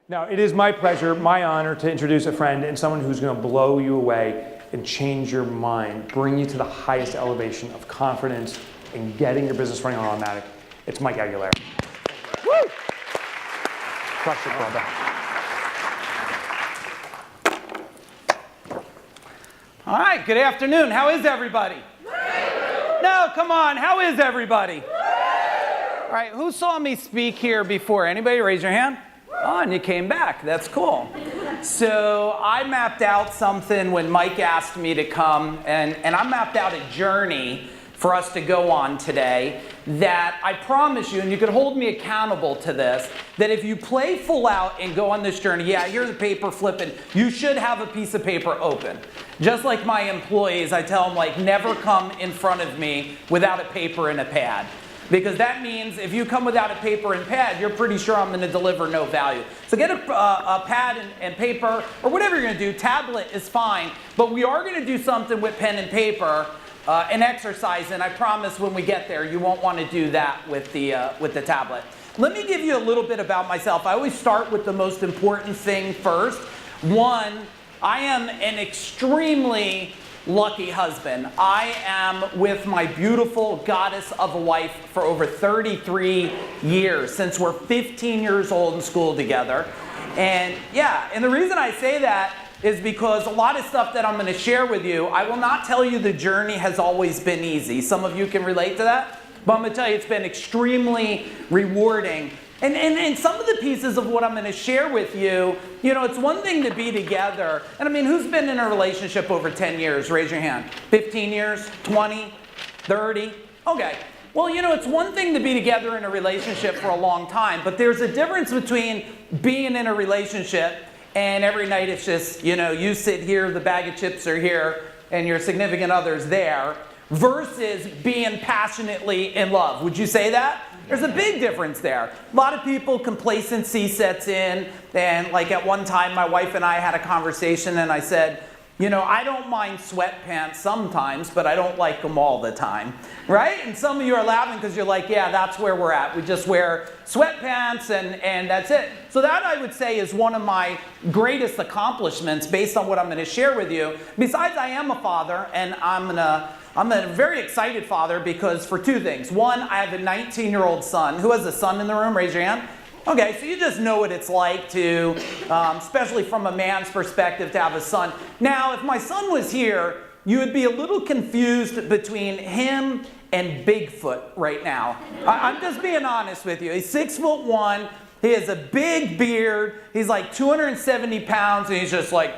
Now, it is my pleasure, my honor to introduce a friend and someone who's going to blow you away and change your mind, bring you to the highest elevation of confidence in getting your business running on automatic. It's Mike Agugliaro. Woo! Crush it, brother. All right, good afternoon. How is everybody? No, come on. How is everybody? All right, who saw me speak here before? Anybody? Raise your hand. Oh, and you came back. That's cool. So I mapped out something when Mike asked me to come, and I mapped out a journey for us to go on today that I promise you, and you could hold me accountable to this, that if you play full out and go on this journey, yeah, here's a paper flipping, you should have a piece of paper open. Just like my employees, I tell them, like, never come in front of me without a paper and a pad. Because that means if you come without a paper and pad, you're pretty sure I'm going to deliver no value. So get a pad and paper, or whatever you're going to do. Tablet is fine, but we are going to do something with pen and paper, an exercise, and I promise when we get there, you won't want to do that with the tablet. Let me give you a little bit about myself. I always start with the most important thing first. One, I am an extremely lucky husband. I am with my beautiful goddess of a wife for over 33 years, since we're 15 years old in school together. And yeah, and the reason I say that is because a lot of stuff that I'm going to share with you, I will not tell you the journey has always been easy. Some of you can relate to that, but I'm going to tell you it's been extremely rewarding. And some of the pieces of what I'm going to share with you, you know, it's one thing to be together. And I mean, who's been in a relationship over 10 years? Raise your hand. 15 years? 20? 30? Okay. Well, you know, it's one thing to be together in a relationship for a long time, but there's a difference between being in a relationship and every night it's just, you know, you sit here, the bag of chips are here, and your significant other's there, versus being passionately in love. Would you say that? There's a big difference there. A lot of people, complacency sets in, and like at one time my wife and I had a conversation and I said, you know, I don't mind sweatpants sometimes, but I don't like them all the time, right? And some of you are laughing because you're like, yeah, that's where we're at. We just wear sweatpants and that's it. So that, I would say, is one of my greatest accomplishments based on what I'm going to share with you. Besides, I am a father, and I'm a very excited father because for two things. One, I have a 19-year-old son. Who has a son in the room? Raise your hand. Okay, so you just know what it's like to, especially from a man's perspective, to have a son. Now, if my son was here, you would be a little confused between him and Bigfoot right now. I'm just being honest with you. He's 6'1". He has a big beard. He's like 270 pounds, and he's just like,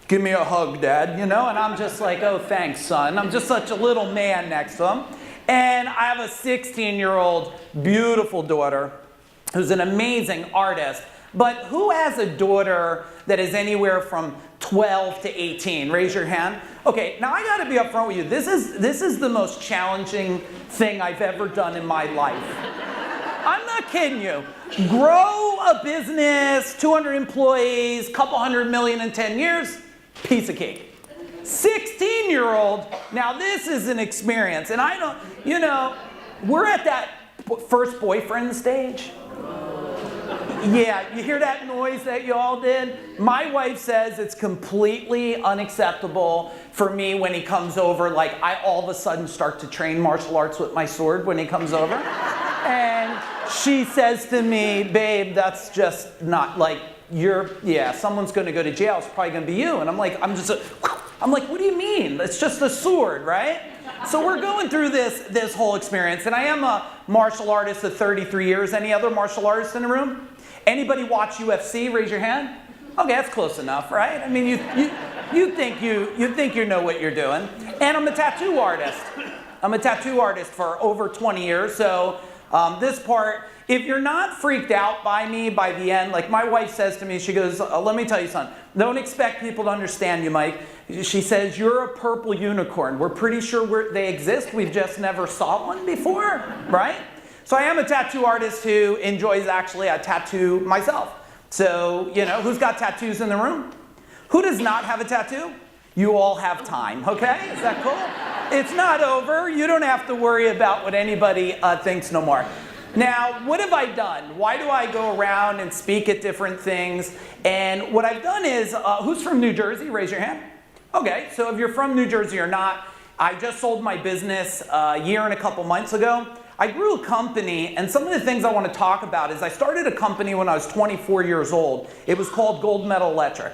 give me a hug, Dad, you know? And I'm just like, oh, thanks, son. I'm just such a little man next to him. And I have a 16-year-old beautiful daughter who's an amazing artist. But who has a daughter that is anywhere from 12 to 18? Raise your hand. Okay, now I gotta be upfront with you. This is the most challenging thing I've ever done in my life. I'm not kidding you. Grow a business, 200 employees, couple hundred million in 10 years, piece of cake. 16-year-old, now this is an experience. And I don't, you know, we're at that first boyfriend stage. Yeah, you hear that noise that you all did? My wife says it's completely unacceptable for me when he comes over. Like, I all of a sudden start to train martial arts with my sword when he comes over. And she says to me, babe, that's just not like, someone's going to go to jail. It's probably going to be you. And I'm like, what do you mean? It's just a sword, right? So we're going through this whole experience. And I am a martial artist of 33 years. Any other martial artists in the room? Anybody watch UFC? Raise your hand. Okay, that's close enough, right? I mean, you think you know what you're doing. And I'm a tattoo artist. I'm a tattoo artist for over 20 years. So this part, if you're not freaked out by me by the end, like my wife says to me, she goes, let me tell you something. Don't expect people to understand you, Mike. She says, you're a purple unicorn. We're pretty sure they exist. We've just never saw one before, right? So I am a tattoo artist who enjoys actually a tattoo myself. So, you know, who's got tattoos in the room? Who does not have a tattoo? You all have time, okay? Is that cool? It's not over. You don't have to worry about what anybody thinks no more. Now, what have I done? Why do I go around and speak at different things? And what I've done is, who's from New Jersey? Raise your hand. Okay, so if you're from New Jersey or not, I just sold my business a year and a couple months ago. I grew a company, and some of the things I want to talk about is I started a company when I was 24 years old. It was called Gold Medal Electric.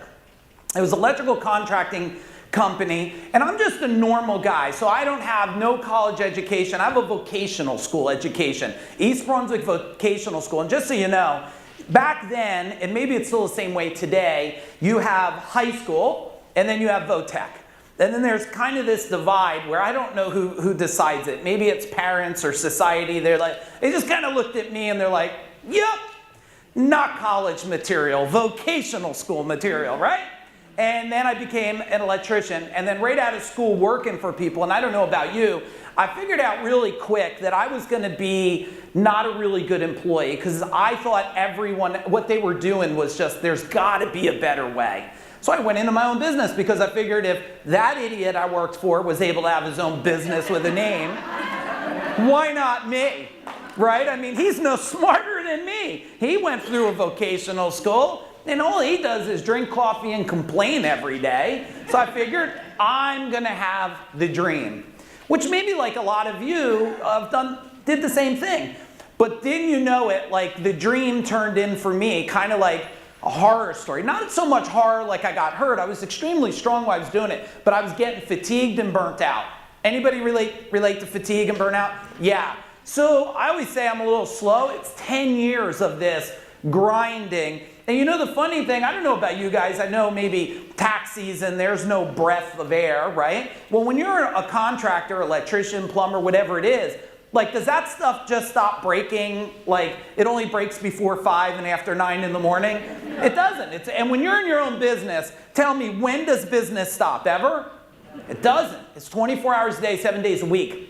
It was an electrical contracting company, and I'm just a normal guy, so I don't have no college education. I have a vocational school education, East Brunswick Vocational School. And just so you know, back then, and maybe it's still the same way today, you have high school, and then you have VOTech. And then there's kind of this divide where I don't know who decides it. Maybe it's parents or society. They just kind of looked at me and they're like, yep, not college material, vocational school material, right? And then I became an electrician, and then right out of school working for people, and I don't know about you, I figured out really quick that I was going to be not a really good employee because I thought everyone, what they were doing was just, there's got to be a better way. So I went into my own business because I figured if that idiot I worked for was able to have his own business with a name, why not me? Right? I mean, he's no smarter than me. He went through a vocational school. And all he does is drink coffee and complain every day. So I figured I'm going to have the dream. Which maybe like a lot of you did the same thing. But didn't you know it, like the dream turned in for me kind of like a horror story. Not so much horror like I got hurt. I was extremely strong while I was doing it. But I was getting fatigued and burnt out. Anybody relate to fatigue and burnout? Yeah. So I always say I'm a little slow. It's 10 years of this grinding. And you know the funny thing, I don't know about you guys, I know maybe tax season, there's no breath of air, right? Well, when you're a contractor, electrician, plumber, whatever it is, like does that stuff just stop breaking? Like it only breaks before 5 and after 9 in the morning? It doesn't. And when you're in your own business, tell me, when does business stop? Ever? It doesn't. It's 24 hours a day, 7 days a week.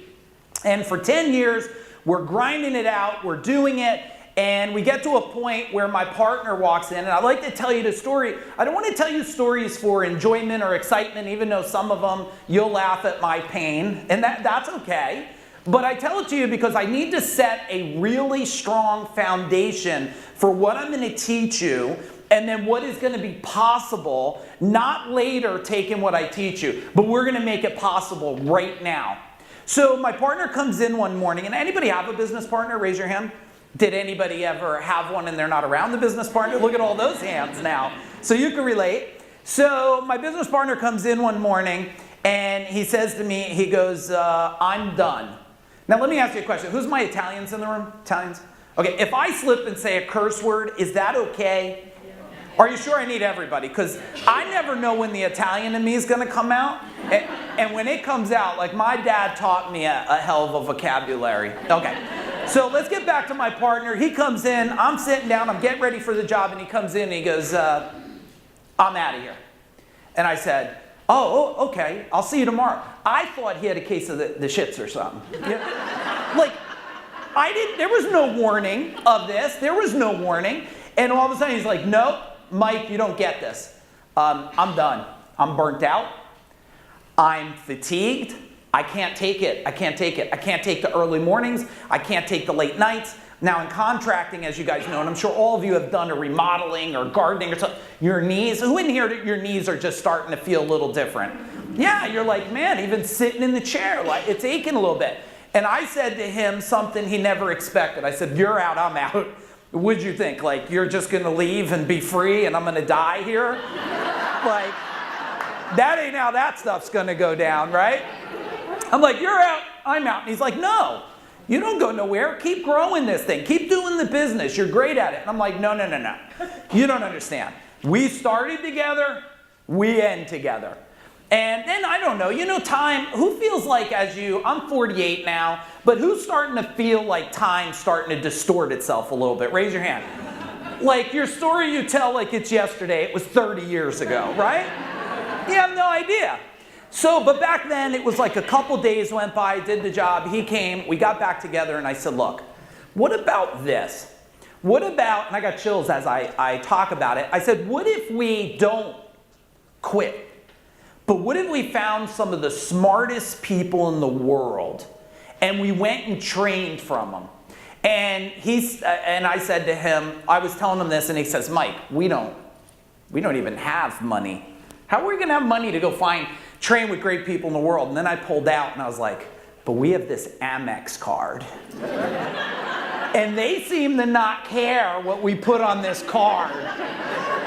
And for 10 years, we're grinding it out, we're doing it. And we get to a point where my partner walks in, and I'd like to tell you the story. I don't want to tell you stories for enjoyment or excitement, even though some of them you'll laugh at my pain, and that's okay. But I tell it to you because I need to set a really strong foundation for what I'm going to teach you, and then what is going to be possible, not later taking what I teach you, but we're going to make it possible right now. So my partner comes in one morning, and anybody have a business partner? Raise your hand. Did anybody ever have one and they're not around the business partner? Look at all those hands now. So you can relate. So my business partner comes in one morning and he says to me, he goes, I'm done. Now let me ask you a question. Who's my Italians in the room? Italians? Okay, if I slip and say a curse word, is that okay? Are you sure I need everybody? Because I never know when the Italian in me is going to come out. And when it comes out, like my dad taught me a hell of a vocabulary. Okay. So let's get back to my partner. He comes in, I'm sitting down, I'm getting ready for the job, and he comes in and he goes, I'm out of here. And I said, oh, okay, I'll see you tomorrow. I thought he had a case of the shits or something. You know? Like, there was no warning of this. There was no warning. And all of a sudden he's like, nope, Mike, you don't get this. I'm done. I'm burnt out. I'm fatigued. I can't take it. I can't take it. I can't take the early mornings. I can't take the late nights. Now in contracting, as you guys know, and I'm sure all of you have done a remodeling or gardening or something, your knees, who in here, your knees are just starting to feel a little different? Yeah, you're like, man, even sitting in the chair, like it's aching a little bit. And I said to him something he never expected. I said, you're out, I'm out. What'd you think? Like, you're just gonna leave and be free and I'm gonna die here? Like, that ain't how that stuff's gonna go down, right? I'm like, you're out, I'm out. And he's like, no, you don't go nowhere. Keep growing this thing. Keep doing the business. You're great at it. And I'm like, no. You don't understand. We started together, we end together. And then, I don't know, you know, time, who feels like I'm 48 now, but who's starting to feel like time's starting to distort itself a little bit? Raise your hand. Like your story you tell like it's yesterday, it was 30 years ago, right? You have no idea. So, but back then, it was like a couple days went by, I did the job, he came, we got back together, and I said, look, what about this? What about, and I got chills as I talk about it, I said, what if we don't quit? But what if we found some of the smartest people in the world, and we went and trained from them? And I said to him, I was telling him this, and he says, Mike, we don't even have money. How are we going to have money to go train with great people in the world? And then I pulled out and I was like, but we have this Amex card. And they seem to not care what we put on this card,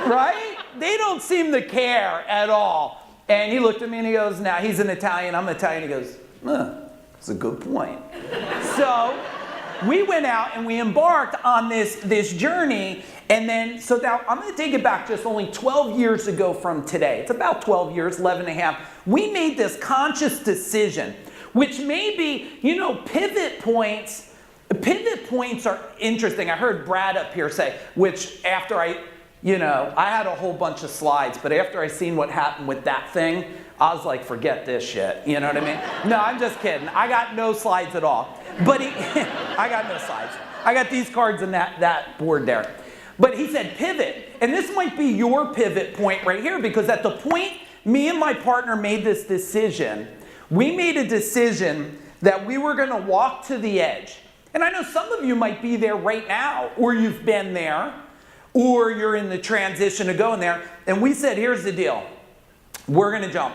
right? They don't seem to care at all. And he looked at me and he goes, now he's an Italian, I'm Italian. He goes, that's a good point. So we went out and we embarked on this journey. And then, so now I'm going to take it back just only 12 years ago from today. It's about 12 years, 11 and a half. We made this conscious decision, which maybe, pivot points are interesting. I heard Brad up here say, which after I had a whole bunch of slides, but after I seen what happened with that thing, I was like, forget this shit. You know what I mean? No, I'm just kidding. I got no slides at all. But I got no slides. I got these cards and that board there. But he said pivot. And this might be your pivot point right here, because at the point me and my partner made this decision, we made a decision that we were going to walk to the edge. And I know some of you might be there right now, or you've been there, or you're in the transition of going there. And we said, here's the deal. We're going to jump.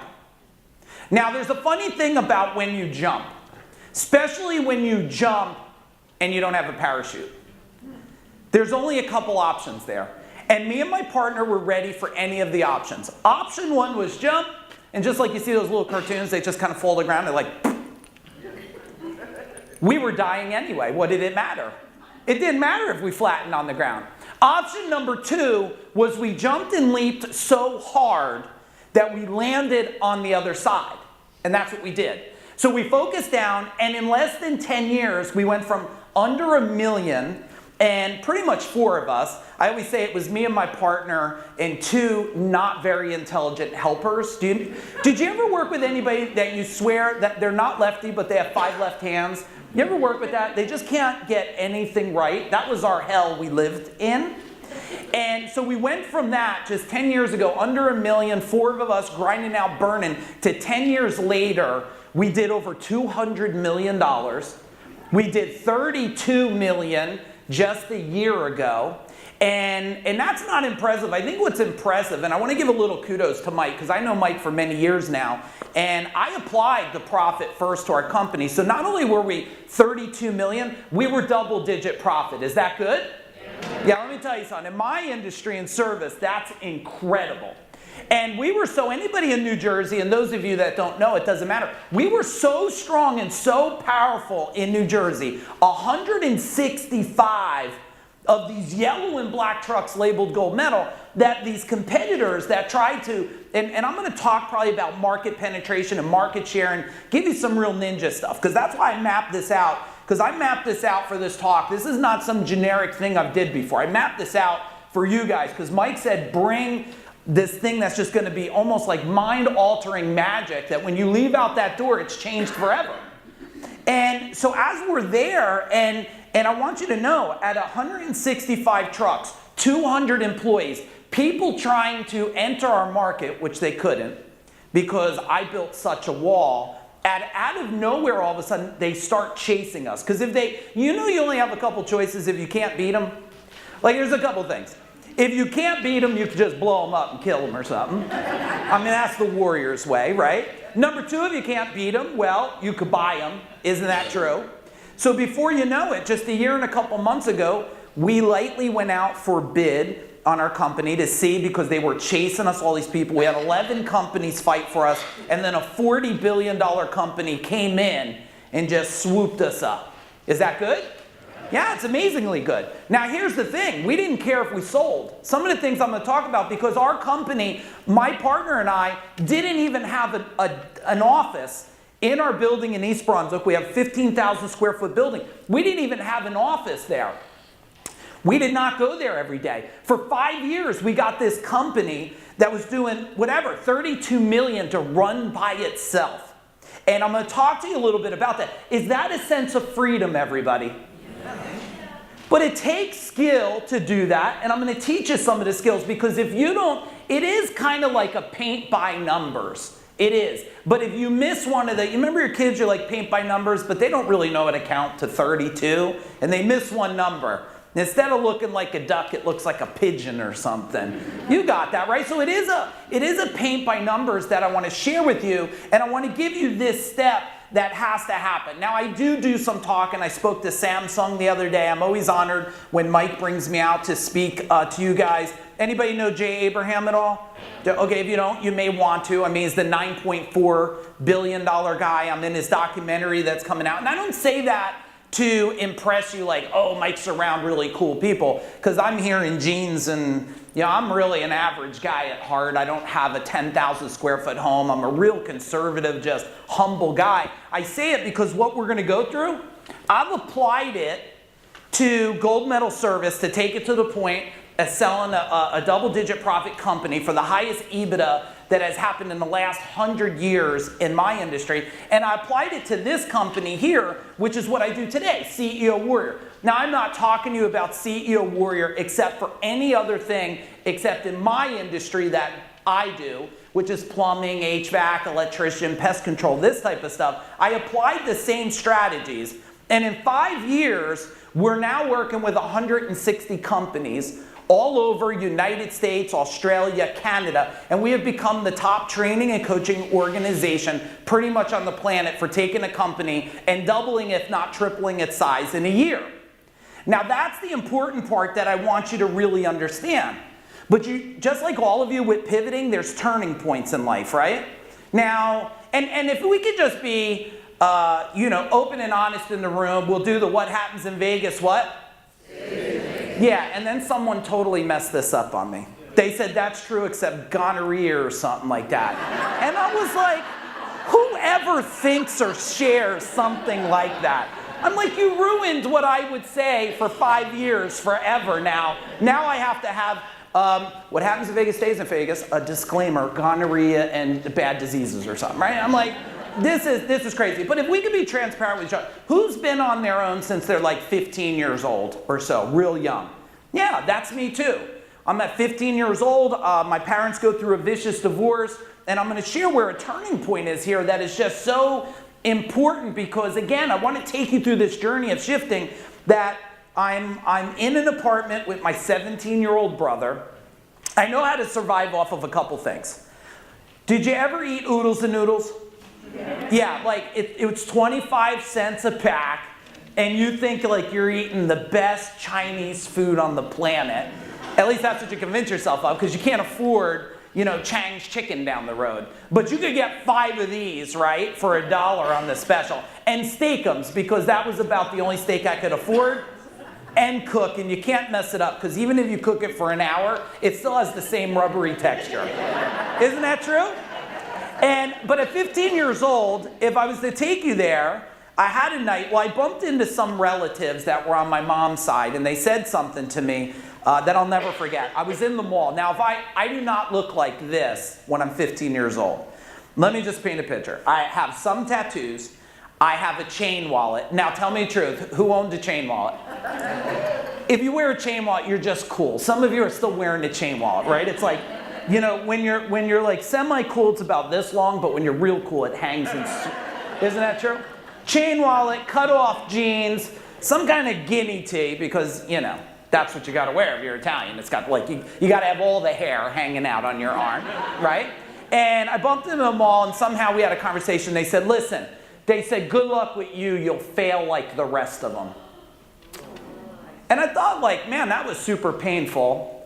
Now, there's a funny thing about when you jump, especially when you jump and you don't have a parachute. There's only a couple options there. And me and my partner were ready for any of the options. Option one was jump, and just like you see those little cartoons, they just kind of fall to the ground. They're like, we were dying anyway. What did it matter? It didn't matter if we flattened on the ground. Option number two was we jumped and leaped so hard that we landed on the other side. And that's what we did. So we focused down, and in less than 10 years, we went from under $1 million, and pretty much 4 of us. I always say it was me and my partner and 2 not very intelligent helpers. Did you ever work with anybody that you swear that they're not lefty, but they have 5 left hands? You ever work with that? They just can't get anything right. That was our hell we lived in. And so we went from that just 10 years ago, under $1 million, 4 of us grinding out, burning, to 10 years later, we did over $200 million. We did $32 million just a year ago. And that's not impressive. I think what's impressive, and I want to give a little kudos to Mike, because I know Mike for many years now, and I applied the profit first to our company. So not only were we 32 million, we were double-digit profit. Is that good? Yeah, let me tell you something. In my industry and service, that's incredible. And we were anybody in New Jersey, and those of you that don't know, it doesn't matter. We were so strong and so powerful in New Jersey, 165 of these yellow and black trucks labeled gold medal, that these competitors that tried to, and I'm going to talk probably about market penetration and market share and give you some real ninja stuff, because that's why I mapped this out, because I mapped this out for this talk. This is not some generic thing I've did before. I mapped this out for you guys, because Mike said bring this thing that's just going to be almost like mind-altering magic, that when you leave out that door, it's changed forever. And so as we're there, and I want you to know, at 165 trucks, 200 employees, people trying to enter our market, which they couldn't, because I built such a wall, out of nowhere, all of a sudden, they start chasing us. Because if you only have a couple choices if you can't beat them. Like, there's a couple things. If you can't beat them, you can just blow them up and kill them or something. I mean, that's the warrior's way, right? Number 2, if you can't beat them, well, you could buy them. Isn't that true? So before you know it, just a year and a couple months ago, we lightly went out for bid on our company to see, because they were chasing us, all these people. We had 11 companies fight for us, and then a $40 billion company came in and just swooped us up. Is that good? Yeah, it's amazingly good. Now here's the thing. We didn't care if we sold. Some of the things I'm going to talk about, because our company, my partner and I, didn't even have an office in our building in East Brunswick. We have a 15,000 square foot building. We didn't even have an office there. We did not go there every day. For 5 years, we got this company that was doing whatever, 32 million to run by itself. And I'm going to talk to you a little bit about that. Is that a sense of freedom, everybody? But it takes skill to do that, and I'm going to teach you some of the skills, because if you don't, it is kind of like a paint by numbers. It is. But if you miss one of the, you remember your kids, you're like paint by numbers, but they don't really know how to count to 32, and they miss one number. Instead of looking like a duck, it looks like a pigeon or something. You got that, right? So it is a paint by numbers that I want to share with you, and I want to give you this step that has to happen. Now, I do some talking. I spoke to Samsung the other day. I'm always honored when Mike brings me out to speak to you guys. Anybody know Jay Abraham at all? Okay, if you don't, you may want to. I mean, he's the $9.4 billion guy. I'm in his documentary that's coming out. And I don't say that to impress you like, oh, Mike's around really cool people. Because I'm here in jeans and, you know, I'm really an average guy at heart. I don't have a 10,000 square foot home. I'm a real conservative, just humble guy. I say it because what we're going to go through, I've applied it to gold medal service to take it to the point of selling a double-digit profit company for the highest EBITDA that has happened in the last 100 years in my industry. And I applied it to this company here, which is what I do today, CEO Warrior. Now, I'm not talking to you about CEO Warrior except for any other thing except in my industry that I do, which is plumbing, HVAC, electrician, pest control, this type of stuff. I applied the same strategies. And in 5 years, we're now working with 160 companies all over United States, Australia, Canada, and we have become the top training and coaching organization pretty much on the planet for taking a company and doubling, if not tripling its size in a year. Now that's the important part that I want you to really understand. But you, just like all of you with pivoting, there's turning points in life, right? Now, and if we could just be, you know, open and honest in the room, we'll do the what happens in Vegas, what? Yeah, and then someone totally messed this up on me. They said that's true except gonorrhea or something like that. And I was like, whoever thinks or shares something like that? I'm like, you ruined what I would say for 5 years forever now. Now I have to have, what happens in Vegas stays in Vegas, a disclaimer, gonorrhea and bad diseases or something, right? I'm like, this is crazy. But if we could be transparent with each other, who's been on their own since they're like 15 years old or so, real young? Yeah, that's me too. I'm at 15 years old. My parents go through a vicious divorce, and I'm going to share where a turning point is here that is just so important because, again, I want to take you through this journey of shifting that I'm in an apartment with my 17-year-old brother. I know how to survive off of a couple things. Did you ever eat oodles and noodles? Yeah, like it's 25 cents a pack, and you think like you're eating the best Chinese food on the planet. At least that's what you convince yourself of, because you can't afford, you know, Chang's chicken down the road. But you could get 5 of these, right, for $1 on the special. And Steakums, because that was about the only steak I could afford, and cook, and you can't mess it up, because even if you cook it for an hour, it still has the same rubbery texture. Isn't that true? But at 15 years old, if I was to take you there, I had a night, well, I bumped into some relatives that were on my mom's side, and they said something to me that I'll never forget. I was in the mall. Now, if I do not look like this when I'm 15 years old. Let me just paint a picture. I have some tattoos. I have a chain wallet. Now, tell me the truth. Who owned a chain wallet? If you wear a chain wallet, you're just cool. Some of you are still wearing a chain wallet, right? It's like, you know, when you're like semi-cool, it's about this long, but when you're real cool, it hangs in. Isn't that true? Chain wallet, cut off jeans, some kind of guinea tee, because, you know, that's what you got to wear if you're Italian. It's got like, you got to have all the hair hanging out on your arm, right? And I bumped into the mall, and somehow we had a conversation. They said, listen, they said, good luck with you. You'll fail like the rest of them. And I thought, like, man, that was super painful.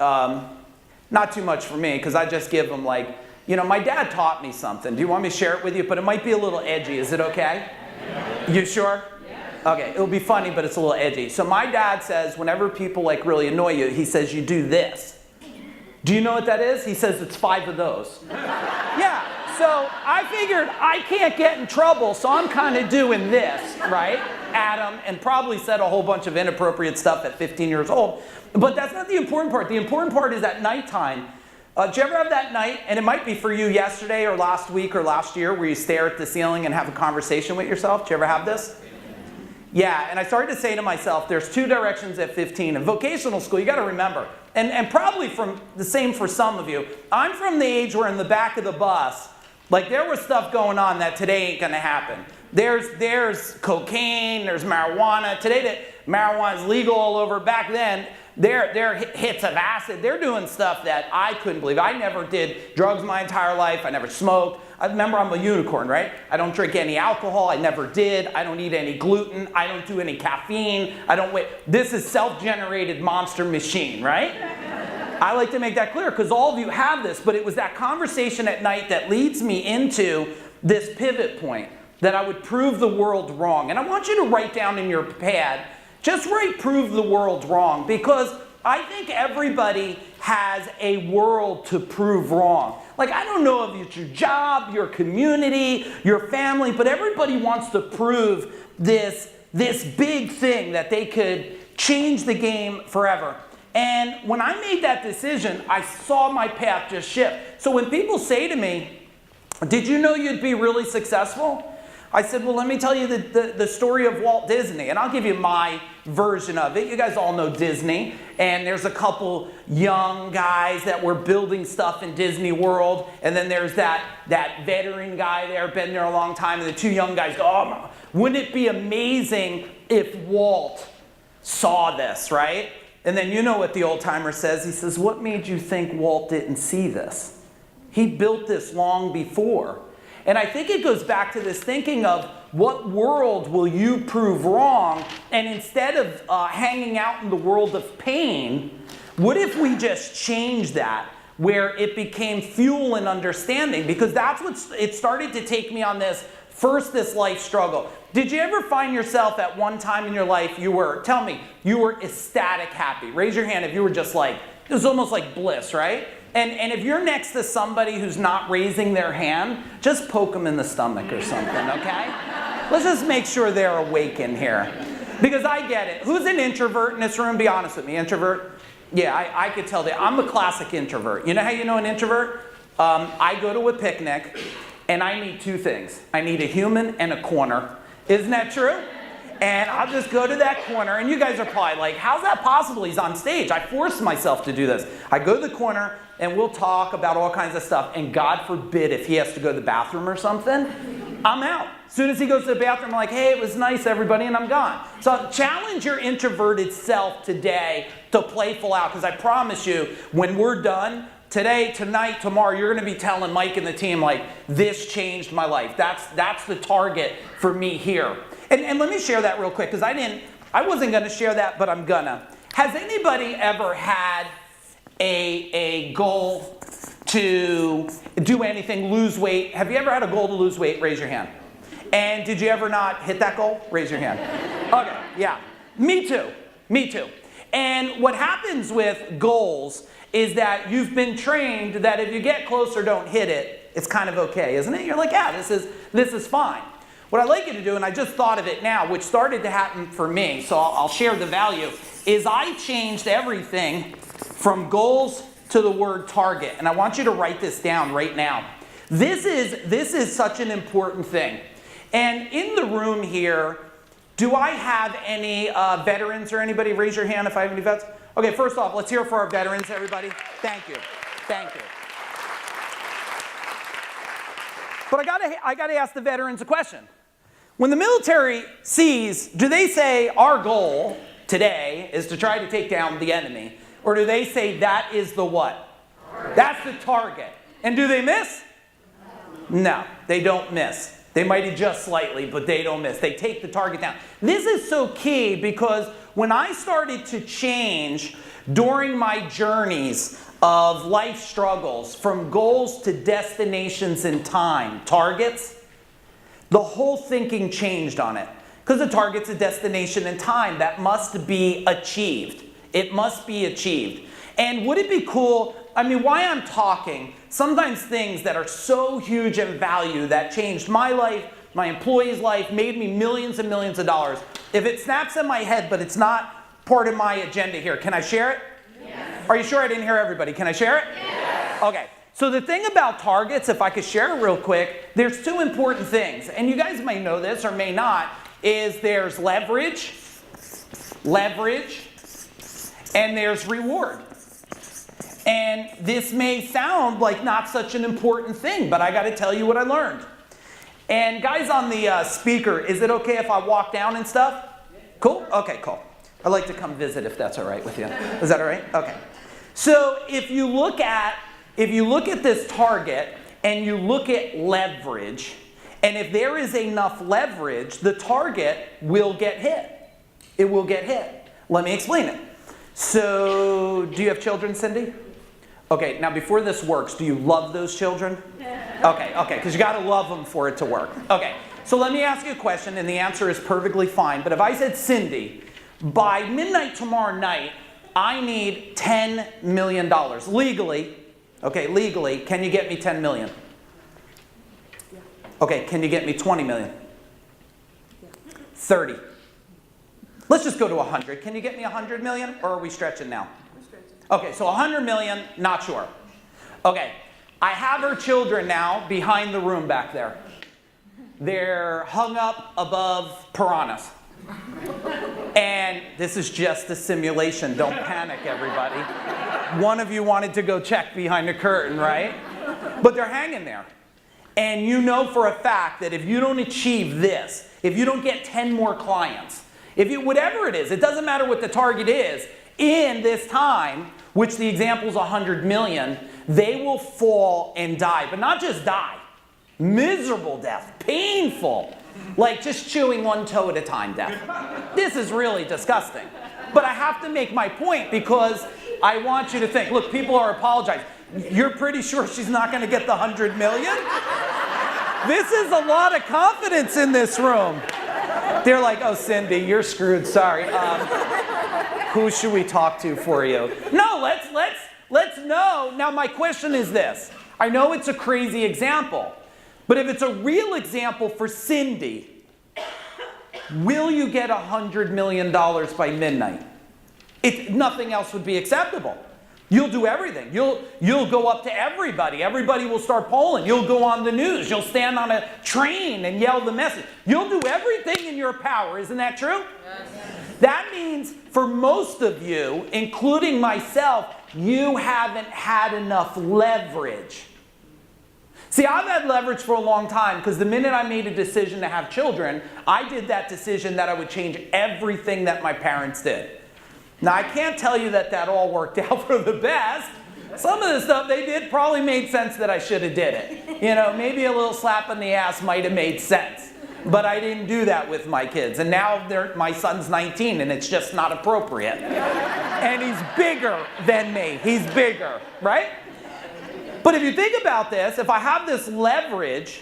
Not too much for me, because I just give them, like, you know, my dad taught me something. Do you want me to share it with you? But it might be a little edgy. Is it okay? Yeah. You sure? Yeah. Okay, it'll be funny, but it's a little edgy. So my dad says, whenever people, like, really annoy you, he says, you do this. Do you know what that is? He says it's 5 of those. Yeah, so I figured I can't get in trouble, so I'm kind of doing this, right, Adam, and probably said a whole bunch of inappropriate stuff at 15 years old. But that's not the important part. The important part is at nighttime. Did you ever have that night, and it might be for you yesterday or last week or last year, where you stare at the ceiling and have a conversation with yourself? Did you ever have this? Yeah, and I started to say to myself, there's 2 directions at 15. In vocational school, you got to remember, and probably from the same for some of you, I'm from the age where in the back of the bus, Like there was stuff going on that today ain't gonna happen. There's cocaine, there's marijuana. Today that marijuana is legal all over. Back then, there hits of acid. They're doing stuff that I couldn't believe. I never did drugs my entire life. I never smoked. I remember I'm a unicorn, right? I don't drink any alcohol. I never did. I don't eat any gluten. I don't do any caffeine. I don't wait. This is self-generated monster machine, right? I like to make that clear because all of you have this, but it was that conversation at night that leads me into this pivot point that I would prove the world wrong. And I want you to write down in your pad, just write prove the world wrong, because I think everybody has a world to prove wrong. Like, I don't know if it's your job, your community, your family, but everybody wants to prove this big thing that they could change the game forever. And when I made that decision, I saw my path just shift. So when people say to me, did you know you'd be really successful? I said, well, let me tell you the story of Walt Disney, and I'll give you my version of it. You guys all know Disney, and there's a couple young guys that were building stuff in Disney World, and then there's that veteran guy there, been there a long time, and the two young guys go, oh, wouldn't it be amazing if Walt saw this, right? And then you know what the old timer says. He says, what made you think Walt didn't see this? He built this long before. And I think it goes back to this thinking of what world will you prove wrong? And instead of hanging out in the world of pain, what if we just change that where it became fuel and understanding? Because that's what it started to take me on this life struggle. Did you ever find yourself at one time in your life you were ecstatic happy? Raise your hand if you were just like, it was almost like bliss, right? And if you're next to somebody who's not raising their hand, just poke them in the stomach or something, okay? Let's just make sure they're awake in here. Because I get it. Who's an introvert in this room? Be honest with me. Introvert? Yeah, I could tell that. I'm a classic introvert. You know how you know an introvert? I go to a picnic, and I need two things. I need a human and a corner. Isn't that true? And I'll just go to that corner, and you guys are probably like, how's that possible? He's on stage. I forced myself to do this. I go to the corner, and we'll talk about all kinds of stuff, and God forbid if he has to go to the bathroom or something, I'm out. As soon as he goes to the bathroom, I'm like, hey, it was nice, everybody, and I'm gone. So challenge your introverted self today to playful out, because I promise you, when we're done, today, tonight, tomorrow, you're going to be telling Mike and the team, like, this changed my life. That's the target for me here. And let me share that real quick, because I wasn't going to share that, but I'm gonna. Has anybody ever had a goal to do anything, lose weight? Have you ever had a goal to lose weight? Raise your hand. And did you ever not hit that goal? Raise your hand. Okay, yeah. Me too. And what happens with goals is that you've been trained that if you get close or don't hit it, it's kind of okay, isn't it? You're like, yeah, this is fine. What I'd like you to do, and I just thought of it now, which started to happen for me, so I'll share the value, is I changed everything from goals to the word target. And I want you to write this down right now. This is such an important thing. And in the room here, do I have any veterans or anybody? Raise your hand if I have any vets. Okay, first off, let's hear it for our veterans, everybody. Thank you. Thank you. But I gotta ask the veterans a question. When the military sees, do they say our goal today is to try to take down the enemy? Or do they say that is the what? Target. That's the target. And do they miss? No, they don't miss. They might adjust slightly, but they don't miss. They take the target down. This is so key because when I started to change during my journeys of life struggles from goals to destinations in time, targets, the whole thinking changed on it. Because the target's a destination in time that must be achieved. It must be achieved. And would it be cool, I mean, why I'm talking, sometimes things that are so huge in value that changed my life, my employee's life, made me millions and millions of dollars. If it snaps in my head, but it's not part of my agenda here, can I share it? Yes. Are you sure I didn't hear everybody? Can I share it? Yes. Okay. So the thing about targets, if I could share it real quick, there's two important things. And you guys may know this or may not, is there's leverage, and there's reward. And this may sound like not such an important thing, but I got to tell you what I learned. And guys on the speaker, is it okay if I walk down and stuff? Cool? Okay, cool. I'd like to come visit if that's all right with you. Is that all right? Okay. So if you look at this target and you look at leverage, and if there is enough leverage, the target will get hit. It will get hit. Let me explain it. So, do you have children, Cindy? Okay, now before this works, do you love those children? Okay, because you got to love them for it to work. Okay, so let me ask you a question, and the answer is perfectly fine. But if I said, Cindy, by midnight tomorrow night, I need $10 million. Legally, can you get me 10 million? Okay, can you get me 20 million? 30. Let's just go to 100. Can you get me 100 million, or are we stretching now? We're stretching. Okay, so 100 million, not sure. Okay, I have her children now behind the room back there. They're hung up above piranhas. And this is just a simulation. Don't panic, everybody. One of you wanted to go check behind the curtain, right? But they're hanging there. And you know for a fact that if you don't achieve this, if you don't get 10 more clients, whatever it is, it doesn't matter what the target is, in this time, which the example is 100 million, they will fall and die. But not just die. Miserable death. Painful. Like just chewing one toe at a time death. This is really disgusting. But I have to make my point because I want you to think, look, people are apologizing. You're pretty sure she's not going to get the 100 million? This is a lot of confidence in this room. They're like, oh, Cindy, you're screwed. Sorry. Who should we talk to for you? No, let's know. Now, my question is this. I know it's a crazy example, but if it's a real example for Cindy, will you get $100 million by midnight? Nothing else would be acceptable. You'll do everything. You'll go up to everybody. Everybody will start polling. You'll go on the news. You'll stand on a train and yell the message. You'll do everything in your power. Isn't that true? Yes. That means for most of you, including myself, you haven't had enough leverage. See, I've had leverage for a long time because the minute I made a decision to have children, I did that decision that I would change everything that my parents did. Now, I can't tell you that all worked out for the best. Some of the stuff they did probably made sense that I should have did it. You know, maybe a little slap in the ass might have made sense. But I didn't do that with my kids. And now my son's 19 and it's just not appropriate. And he's bigger than me. He's bigger, right? But if you think about this, if I have this leverage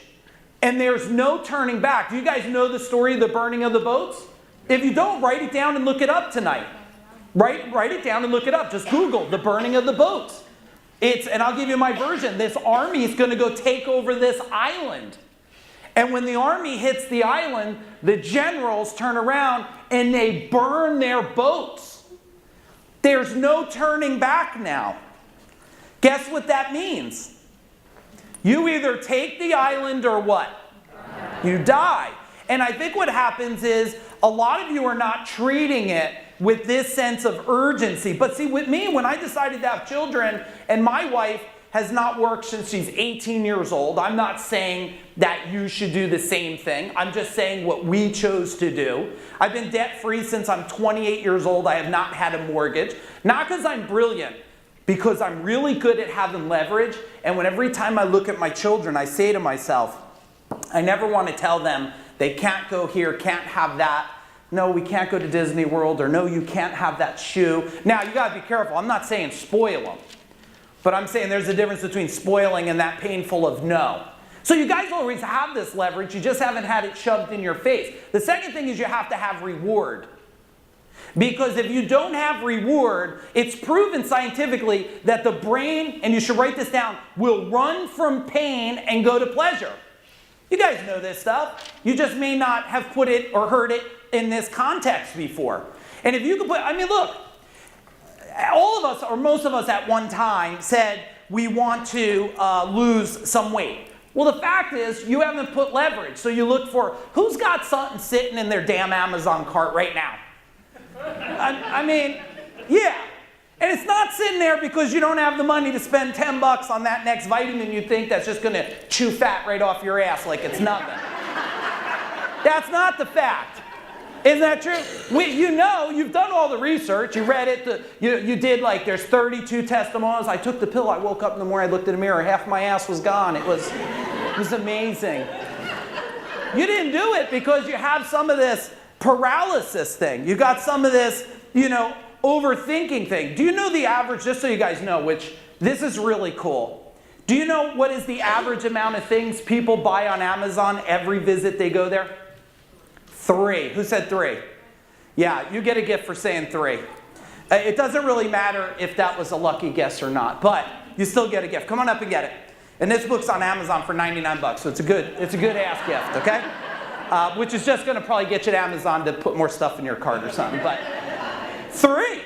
and there's no turning back. Do you guys know the story of the burning of the boats? If you don't, write it down and look it up tonight. Write it down and look it up. Just Google the burning of the boats. And I'll give you my version. This army is going to go take over this island. And when the army hits the island, the generals turn around and they burn their boats. There's no turning back now. Guess what that means? You either take the island or what? You die. And I think what happens is a lot of you are not treating it with this sense of urgency. But see, with me, when I decided to have children, and my wife has not worked since she's 18 years old, I'm not saying that you should do the same thing. I'm just saying what we chose to do. I've been debt-free since I'm 28 years old. I have not had a mortgage. Not because I'm brilliant, because I'm really good at having leverage. And when every time I look at my children, I say to myself, I never want to tell them they can't go here, can't have that. No, we can't go to Disney World, or no, you can't have that shoe. Now, you got to be careful. I'm not saying spoil them. But I'm saying there's a difference between spoiling and that painful of no. So you guys always have this leverage. You just haven't had it shoved in your face. The second thing is you have to have reward. Because if you don't have reward, it's proven scientifically that the brain, and you should write this down, will run from pain and go to pleasure. You guys know this stuff. You just may not have put it or heard it in this context before. And if you could put, I mean, look, all of us, or most of us at one time, said we want to lose some weight. Well, the fact is, you haven't put leverage. So you look for, who's got something sitting in their damn Amazon cart right now? I mean, yeah. And it's not sitting there because you don't have the money to spend 10 bucks on that next vitamin you think that's just going to chew fat right off your ass like it's nothing. That's not the fact. Isn't that true? You know, you've done all the research. You read it. You did, like, there's 32 testimonials. I took the pill. I woke up in the morning. I looked in the mirror. Half my ass was gone. It was amazing. You didn't do it because you have some of this paralysis thing. You got some of this, overthinking thing. Do you know the average, just so you guys know, which this is really cool. Do you know what is the average amount of things people buy on Amazon every visit they go there? 3. Who said 3? Yeah, you get a gift for saying 3. It doesn't really matter if that was a lucky guess or not, but you still get a gift. Come on up and get it. And this book's on Amazon for 99 bucks, so it's a good ass gift, okay? Which is just going to probably get you to Amazon to put more stuff in your cart or something. But 3,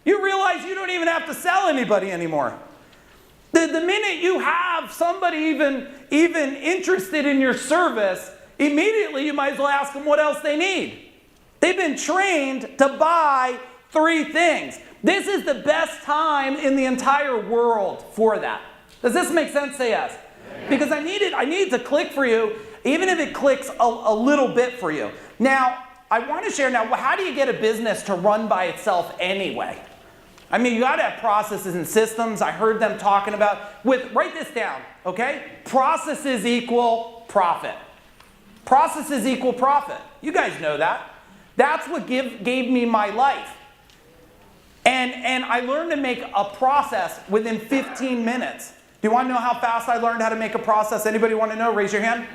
you realize you don't even have to sell anybody anymore. The minute you have somebody even interested in your service, immediately you might as well ask them what else they need. They've been trained to buy 3 things. This is the best time in the entire world for that. Does this make sense? Say yes. Because I need to click for you, even if it clicks a little bit for you. Now, I want to share now, how do you get a business to run by itself anyway? I mean, you got to have processes and systems. I heard them talking about, write this down, okay? Processes equal profit. Processes equal profit. You guys know that. That's what gave me my life. And I learned to make a process within 15 minutes. Do you want to know how fast I learned how to make a process? Anybody want to know? Raise your hand.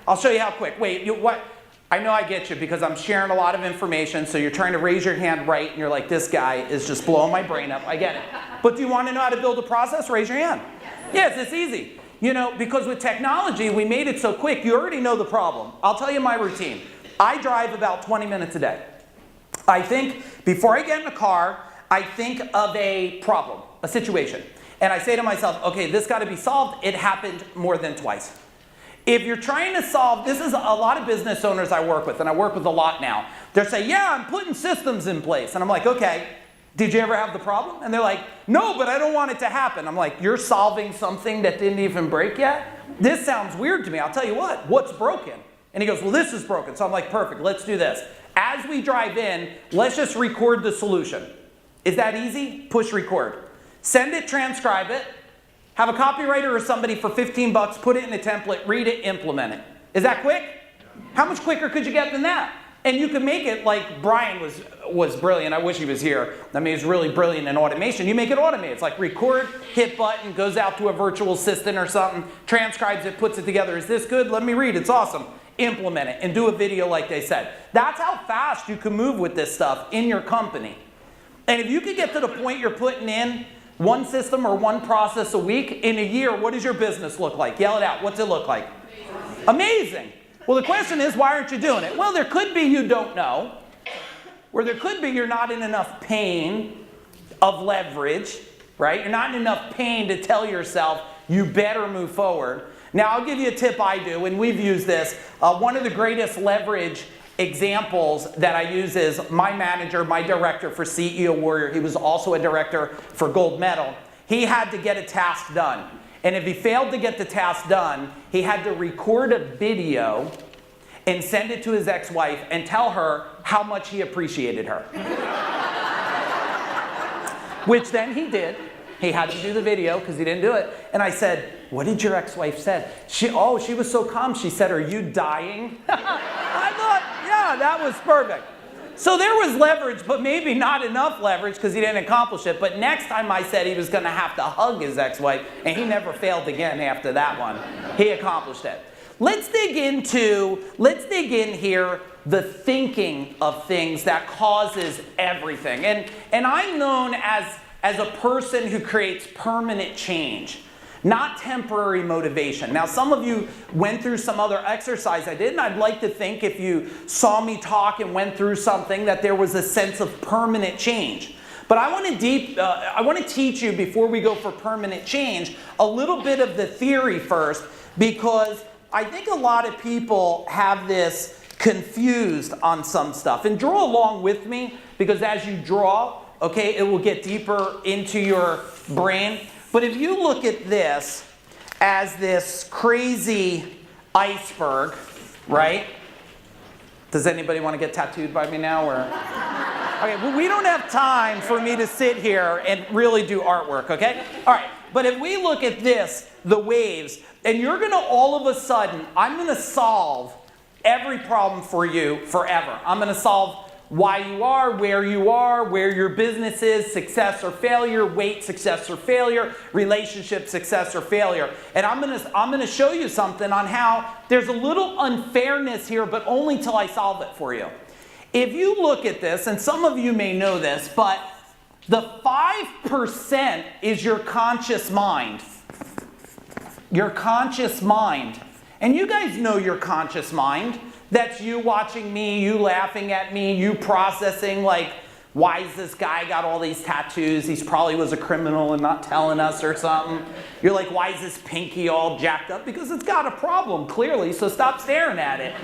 I'll show you how quick. Wait, what? I know I get you because I'm sharing a lot of information, so you're trying to raise your hand right, and you're like, this guy is just blowing my brain up. I get it. But do you want to know how to build a process? Raise your hand. Yes, it's easy. Because with technology, we made it so quick, you already know the problem. I'll tell you my routine. I drive about 20 minutes a day. I think, before I get in the car, I think of a problem, a situation. And I say to myself, okay, this got to be solved. It happened more than twice. If you're trying to solve, this is a lot of business owners I work with, and I work with a lot now. They'll say, yeah, I'm putting systems in place. And I'm like, okay, did you ever have the problem? And they're like, no, but I don't want it to happen. I'm like, you're solving something that didn't even break yet? This sounds weird to me. I'll tell you what's broken? And he goes, well, this is broken. So I'm like, perfect, let's do this. As we drive in, let's just record the solution. Is that easy? Push record. Send it, transcribe it. Have a copywriter or somebody for 15 bucks, put it in a template, read it, implement it. Is that quick? How much quicker could you get than that? And you can make it like Brian was brilliant. I wish he was here. I mean, he's really brilliant in automation. You make it automated. It's like record, hit button, goes out to a virtual assistant or something, transcribes it, puts it together. Is this good? Let me read. It's awesome. Implement it and do a video like they said. That's how fast you can move with this stuff in your company. And if you could get to the point you're putting in one system or one process a week, in a year, what does your business look like? Yell it out. What's it look like? Amazing. Well, the question is, why aren't you doing it? Well, there could be you don't know. Or there could be you're not in enough pain of leverage, right? You're not in enough pain to tell yourself you better move forward. Now, I'll give you a tip I do, and we've used this. One of the greatest leverage examples that I use is my manager, my director for CEO Warrior. He was also a director for Gold Medal. He had to get a task done. And if he failed to get the task done, he had to record a video and send it to his ex-wife and tell her how much he appreciated her. Which then he did. He had to do the video because he didn't do it. And I said, what did your ex-wife say? She was so calm. She said, are you dying? I thought, yeah, that was perfect. So there was leverage, but maybe not enough leverage because he didn't accomplish it. But next time I said he was going to have to hug his ex-wife, and he never failed again after that one. He accomplished it. Let's dig in here the thinking of things that causes everything. And I'm known as a person who creates permanent change, not temporary motivation. Now, some of you went through some other exercise I did, and I'd like to think if you saw me talk and went through something that there was a sense of permanent change. But I want to teach you, before we go for permanent change, a little bit of the theory first, because I think a lot of people have this confused on some stuff. And draw along with me, because as you draw, okay? It will get deeper into your brain. But if you look at this as this crazy iceberg, right? Does anybody want to get tattooed by me now? Or? Okay, well, we don't have time for me to sit here and really do artwork, okay? All right, but if we look at this, the waves, and you're going to all of a sudden, I'm going to solve every problem for you forever. I'm going to solve why you are, where your business is, success or failure, weight, success or failure, relationship, success or failure. And I'm going to show you something on how there's a little unfairness here, but only till I solve it for you. If you look at this, and some of you may know this, but the 5% is your conscious mind. Your conscious mind. And you guys know your conscious mind. That's you watching me, you laughing at me, you processing like, why is this guy got all these tattoos? He probably was a criminal and not telling us or something. You're like, why is this pinky all jacked up? Because it's got a problem, clearly, so stop staring at it.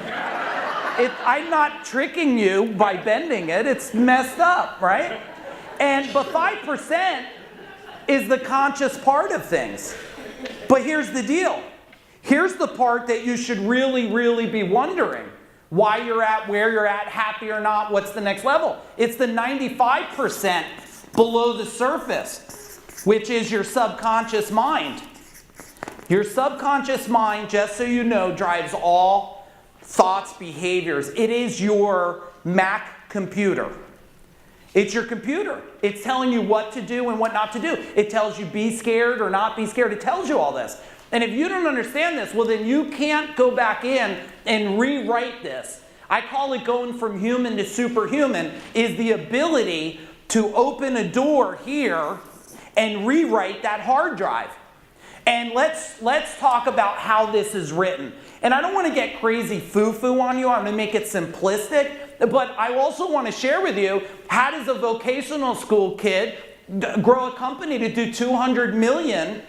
I'm not tricking you by bending it. It's messed up, right? But 5% is the conscious part of things. But here's the deal. Here's the part that you should really, really be wondering. Why you're at, where you're at, happy or not, what's the next level? It's the 95% below the surface, which is your subconscious mind. Your subconscious mind, just so you know, drives all thoughts, behaviors. It is your Mac computer. It's your computer. It's telling you what to do and what not to do. It tells you be scared or not be scared. It tells you all this. And if you don't understand this, well, then you can't go back in and rewrite this. I call it going from human to superhuman, is the ability to open a door here and rewrite that hard drive. And let's talk about how this is written. And I don't want to get crazy foo-foo on you. I'm going to make it simplistic. But I also want to share with you, how does a vocational school kid grow a company to do $200 million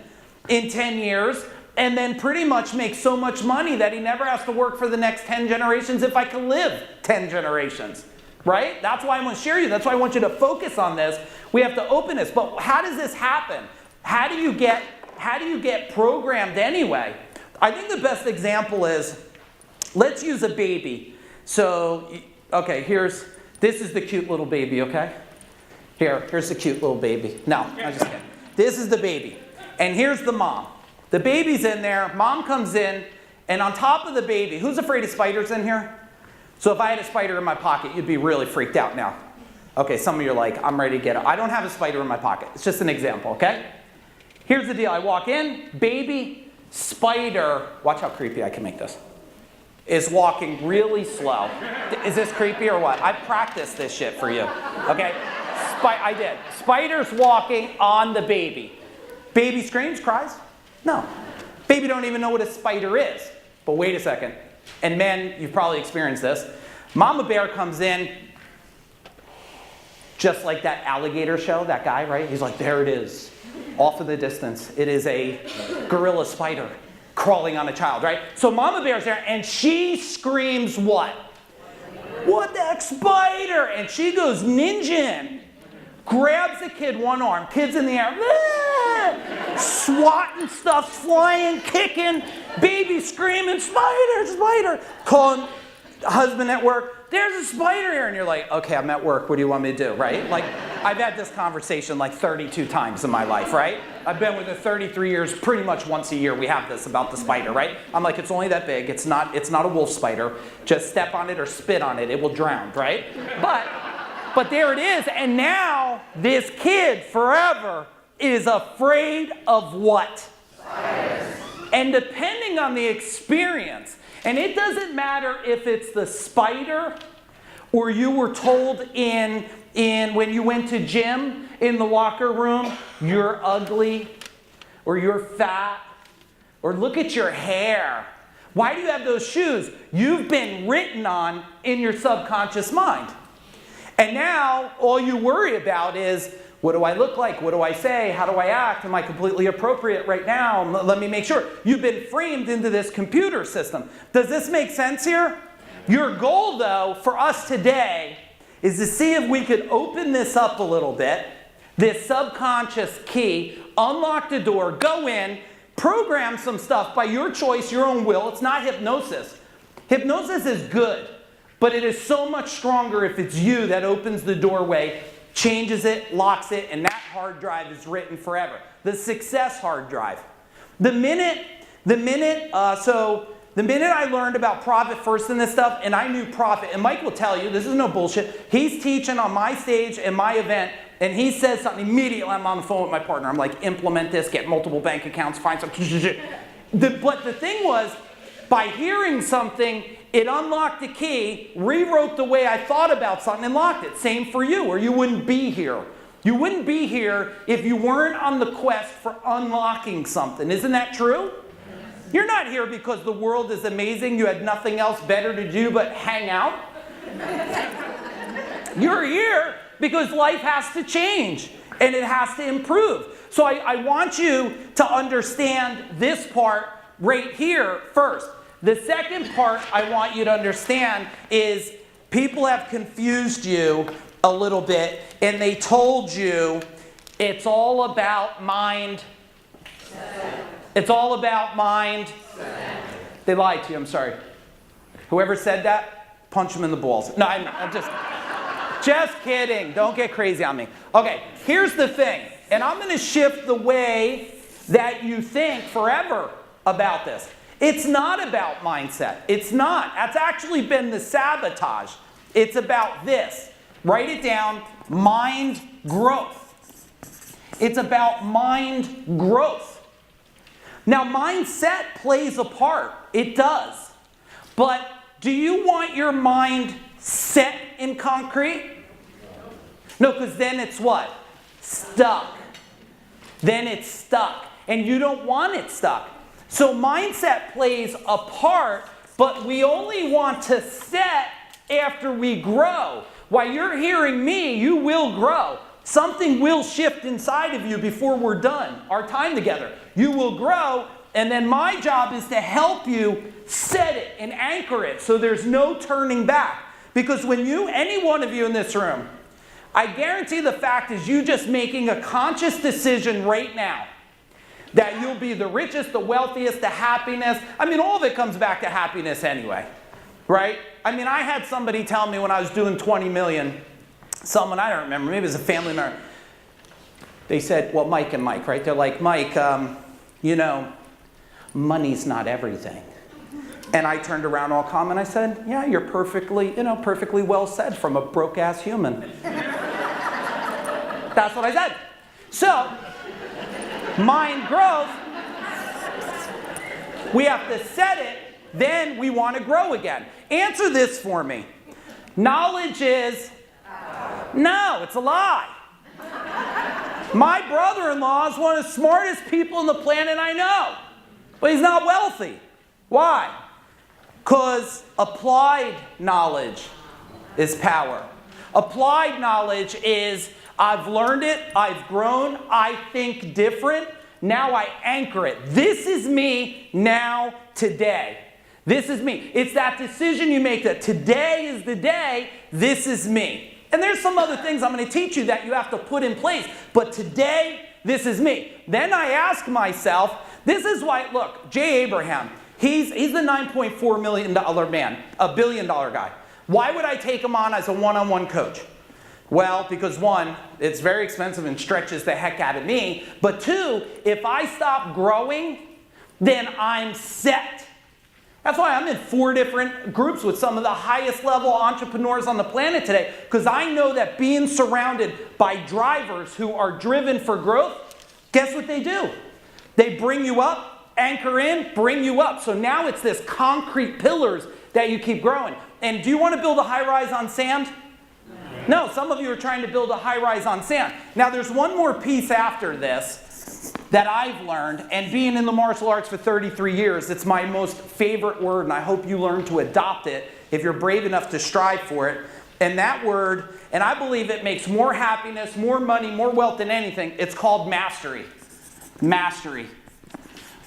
in 10 years and then pretty much make so much money that he never has to work for the next 10 generations if I can live 10 generations, right? That's why I want to share you. That's why I want you to focus on this. We have to open this. But how does this happen? How do you get programmed anyway? I think the best example is, let's use a baby. So, okay, this is the cute little baby, okay? Here's the cute little baby. No, I'm just kidding. This is the baby. And here's the mom. The baby's in there, mom comes in, and on top of the baby, who's afraid of spiders in here? So if I had a spider in my pocket, you'd be really freaked out now. Okay, some of you are like, I'm ready to get it. I don't have a spider in my pocket. It's just an example, okay? Here's the deal. I walk in, baby, spider, watch how creepy I can make this, is walking really slow. Is this creepy or what? I practiced this shit for you, okay? I did. Spider's walking on the baby. Baby screams, cries? No. Baby don't even know what a spider is. But wait a second. And men, you've probably experienced this. Mama bear comes in, just like that alligator show, that guy, right? He's like, there it is, off in the distance. It is a gorilla spider crawling on a child, right? So Mama bear's there, and she screams what? What the heck, spider? And she goes ninja in. Grabs the kid, one arm, kid's in the air, swatting stuff, flying, kicking, baby screaming, spider, spider. Calling husband at work, there's a spider here. And you're like, okay, I'm at work, what do you want me to do, right? Like, I've had this conversation like 32 times in my life, right? I've been with her 33 years, pretty much once a year we have this about the spider, right? I'm like, it's only that big, it's not a wolf spider. Just step on it or spit on it, it will drown, right? But there it is, and now this kid forever is afraid of what? Spiders. And depending on the experience, and it doesn't matter if it's the spider or you were told in when you went to gym in the locker room, you're ugly or you're fat or look at your hair. Why do you have those shoes? You've been written on in your subconscious mind. And now, all you worry about is, what do I look like? What do I say? How do I act? Am I completely appropriate right now? Let me make sure. You've been framed into this computer system. Does this make sense here? Your goal, though, for us today is to see if we could open this up a little bit, this subconscious key, unlock the door, go in, program some stuff by your choice, your own will. It's not hypnosis. Hypnosis is good, but it is so much stronger if it's you that opens the doorway, changes it, locks it, and that hard drive is written forever. The success hard drive. The minute I learned about profit first in this stuff, and I knew profit, and Mike will tell you, this is no bullshit, he's teaching on my stage in my event, and he says something, immediately I'm on the phone with my partner. I'm like, implement this, get multiple bank accounts, find some. But the thing was, by hearing something, it unlocked the key, rewrote the way I thought about something, and locked it. Same for you, or you wouldn't be here. You wouldn't be here if you weren't on the quest for unlocking something. Isn't that true? You're not here because the world is amazing, you had nothing else better to do but hang out. You're here because life has to change and it has to improve. So I want you to understand this part right here first. The second part I want you to understand is people have confused you a little bit and they told you it's all about mind. It's all about mind. They lied to you, I'm sorry. Whoever said that, punch them in the balls. No, I'm just kidding. Don't get crazy on me. Okay, here's the thing. And I'm going to shift the way that you think forever about this. It's not about mindset. It's not. That's actually been the sabotage. It's about this. Write it down. Mind growth. It's about mind growth. Now, mindset plays a part. It does. But do you want your mind set in concrete? No, because then it's what? Stuck. Then it's stuck. And you don't want it stuck. So mindset plays a part, but we only want to set after we grow. While you're hearing me, you will grow. Something will shift inside of you before we're done, our time together. You will grow, and then my job is to help you set it and anchor it so there's no turning back. Because when any one of you in this room, I guarantee the fact is you just making a conscious decision right now that you'll be the richest, the wealthiest, the happiness. I mean, all of it comes back to happiness anyway, right? I mean, I had somebody tell me when I was doing 20 million, someone, I don't remember, maybe it was a family member. They said, well, Mike, right? They're like, Mike, money's not everything. And I turned around all calm and I said, yeah, you're perfectly well said from a broke-ass human. That's what I said. So, mind growth, we have to set it, then we want to grow again. Answer this for me. Knowledge is? No, it's a lie. My brother-in-law is one of the smartest people on the planet I know, but he's not wealthy. Why? Because applied knowledge is power. Applied knowledge is, I've learned it, I've grown, I think different, now I anchor it. This is me now, today. This is me. It's that decision you make that today is the day, this is me. And there's some other things I'm going to teach you that you have to put in place. But today, this is me. Then I ask myself, this is why, look, Jay Abraham, he's the $9.4 million man, a $1 billion guy. Why would I take him on as a one-on-one coach? Well, because one, it's very expensive and stretches the heck out of me. But two, if I stop growing, then I'm set. That's why I'm in 4 different groups with some of the highest level entrepreneurs on the planet today. Because I know that being surrounded by drivers who are driven for growth, guess what they do? They bring you up, anchor in, bring you up. So now it's this concrete pillars that you keep growing. And do you want to build a high-rise on sand? No, some of you are trying to build a high-rise on sand. Now there's one more piece after this that I've learned, and being in the martial arts for 33 years, it's my most favorite word, and I hope you learn to adopt it if you're brave enough to strive for it. And that word, and I believe it makes more happiness, more money, more wealth than anything, it's called mastery. Mastery.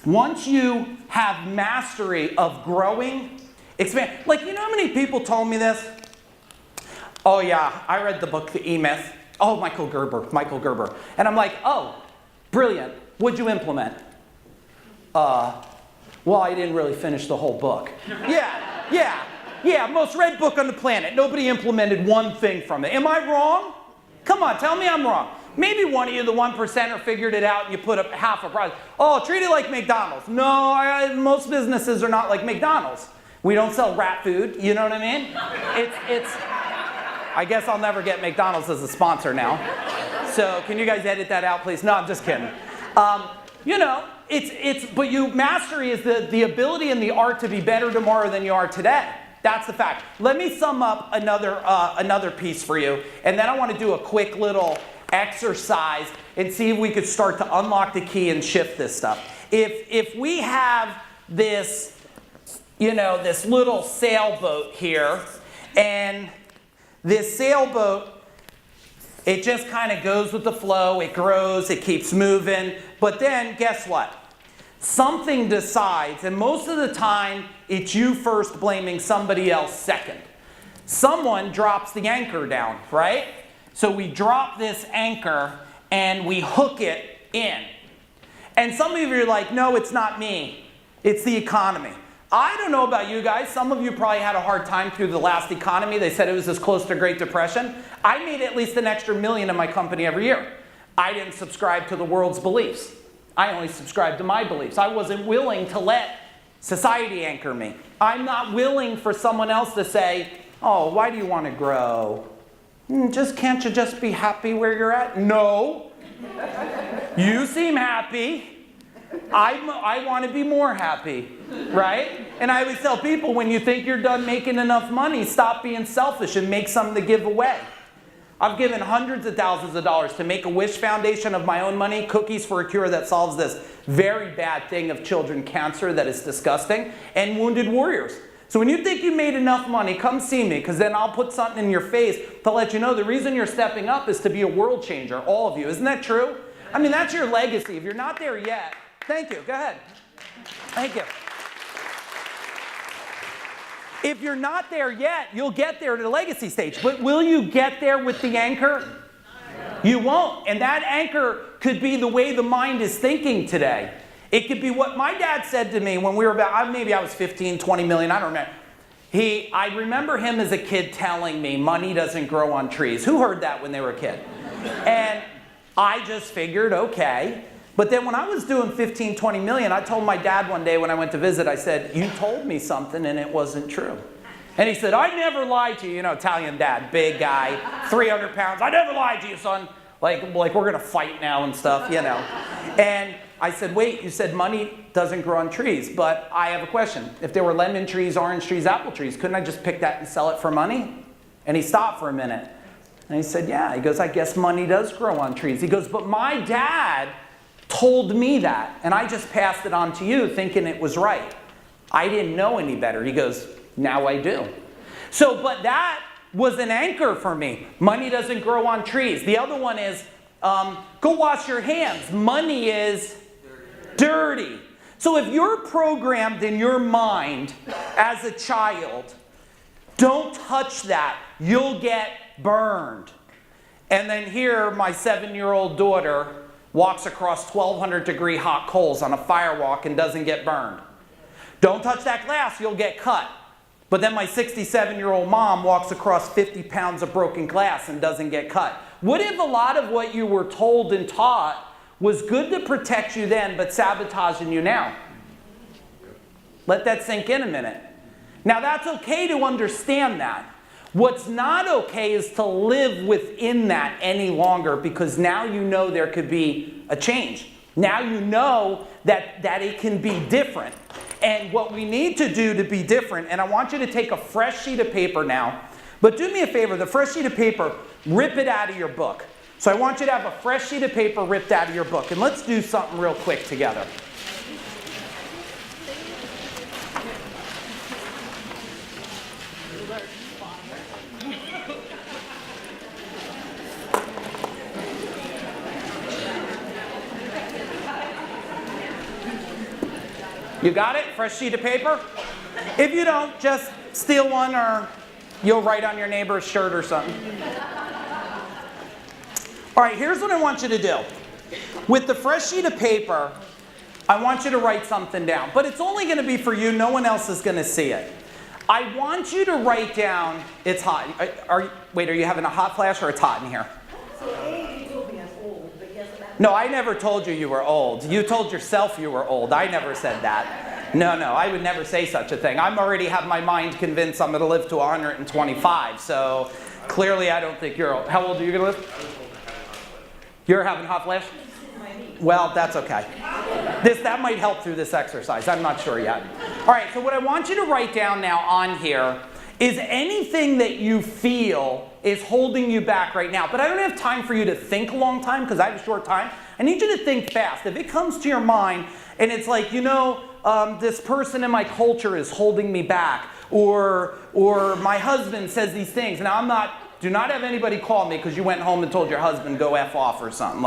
Once you have mastery of growing, expand. Like, you know how many people told me this? Oh yeah, I read the book, The E-Myth. Oh, Michael Gerber. And I'm like, oh, brilliant. What'd you implement? Well, I didn't really finish the whole book. Yeah, most read book on the planet. Nobody implemented one thing from it. Am I wrong? Come on, tell me I'm wrong. Maybe one of you, the 1%er, figured it out and you put up half a price. Oh, treat it like McDonald's. No, most businesses are not like McDonald's. We don't sell rat food, you know what I mean? I guess I'll never get McDonald's as a sponsor now. So can you guys edit that out, please? No, I'm just kidding. But mastery is the ability and the art to be better tomorrow than you are today. That's the fact. Let me sum up another piece for you, and then I want to do a quick little exercise and see if we could start to unlock the key and shift this stuff. If we have this, this little sailboat here, and this sailboat, it just kind of goes with the flow, it grows, it keeps moving, but then guess what? Something decides, and most of the time, it's you first blaming somebody else second. Someone drops the anchor down, right? So we drop this anchor and we hook it in. And some of you are like, no, it's not me. It's the economy. I don't know about you guys. Some of you probably had a hard time through the last economy. They said it was as close to Great Depression. I made at least an extra $1 million in my company every year. I didn't subscribe to the world's beliefs. I only subscribed to my beliefs. I wasn't willing to let society anchor me. I'm not willing for someone else to say, oh, why do you want to grow? Can't you just be happy where you're at? No. You seem happy. I want to be more happy, right? And I always tell people, when you think you're done making enough money, stop being selfish and make something to give away. I've given hundreds of thousands of dollars to Make-A-Wish Foundation of my own money, cookies for a cure that solves this very bad thing of children cancer that is disgusting, and Wounded Warriors. So when you think you made enough money, come see me, because then I'll put something in your face to let you know the reason you're stepping up is to be a world changer, all of you. Isn't that true? I mean, that's your legacy. If you're not there yet, thank you. Go ahead. Thank you. If you're not there yet, you'll get there to the legacy stage. But will you get there with the anchor? You won't. And that anchor could be the way the mind is thinking today. It could be what my dad said to me when we were maybe I was 15, 20 million, I don't remember. I remember him as a kid telling me money doesn't grow on trees. Who heard that when they were a kid? And I just figured, okay. But then when I was doing 15, 20 million, I told my dad one day when I went to visit, I said, you told me something and it wasn't true. And he said, I never lied to you. You know, Italian dad, big guy, 300 pounds. I never lied to you, son. Like we're going to fight now and stuff, you know. And I said, wait, you said money doesn't grow on trees. But I have a question. If there were lemon trees, orange trees, apple trees, couldn't I just pick that and sell it for money? And he stopped for a minute. And he said, yeah. He goes, I guess money does grow on trees. He goes, but my dad told me that, and I just passed it on to you thinking it was right. I didn't know any better. He goes, now I do. So, but that was an anchor for me. Money doesn't grow on trees. The other one is, go wash your hands. Money is dirty. So if you're programmed in your mind as a child, don't touch that. You'll get burned. And then here, my 7-year-old daughter walks across 1,200 degree hot coals on a firewalk and doesn't get burned. Don't touch that glass, you'll get cut. But then my 67-year-old mom walks across 50 pounds of broken glass and doesn't get cut. What if a lot of what you were told and taught was good to protect you then, but sabotaging you now? Let that sink in a minute. Now that's okay to understand that. What's not okay is to live within that any longer, because now you know there could be a change. Now you know that it can be different. And what we need to do to be different, and I want you to take a fresh sheet of paper now, but do me a favor, the fresh sheet of paper, rip it out of your book. So I want you to have a fresh sheet of paper ripped out of your book, and let's do something real quick together. You got it? Fresh sheet of paper? If you don't, just steal one or You'll write on your neighbor's shirt or something. All right, here's what I want you to do. With the fresh sheet of paper, I want you to write something down. But it's only going to be for you. No one else is going to see it. I want you to write down, it's hot. Wait, are you having a hot flash or it's hot in here? So you told me I'm old, but yes, No, I never told you were old. You told yourself you were old. I never said that. No, I would never say such a thing. I'm already have my mind convinced I'm going to live to 125. So clearly I don't think you're old. How old are you going to live? You're having hot flash? Well, that's okay. That might help through this exercise. I'm not sure yet. All right, so what I want you to write down now on here is anything that you feel is holding you back right now. But I don't have time for you to think a long time because I have a short time. I need you to think fast. If it comes to your mind and it's like, this person in my culture is holding me back, or my husband says these things, and do not have anybody call me because you went home and told your husband go F off or something.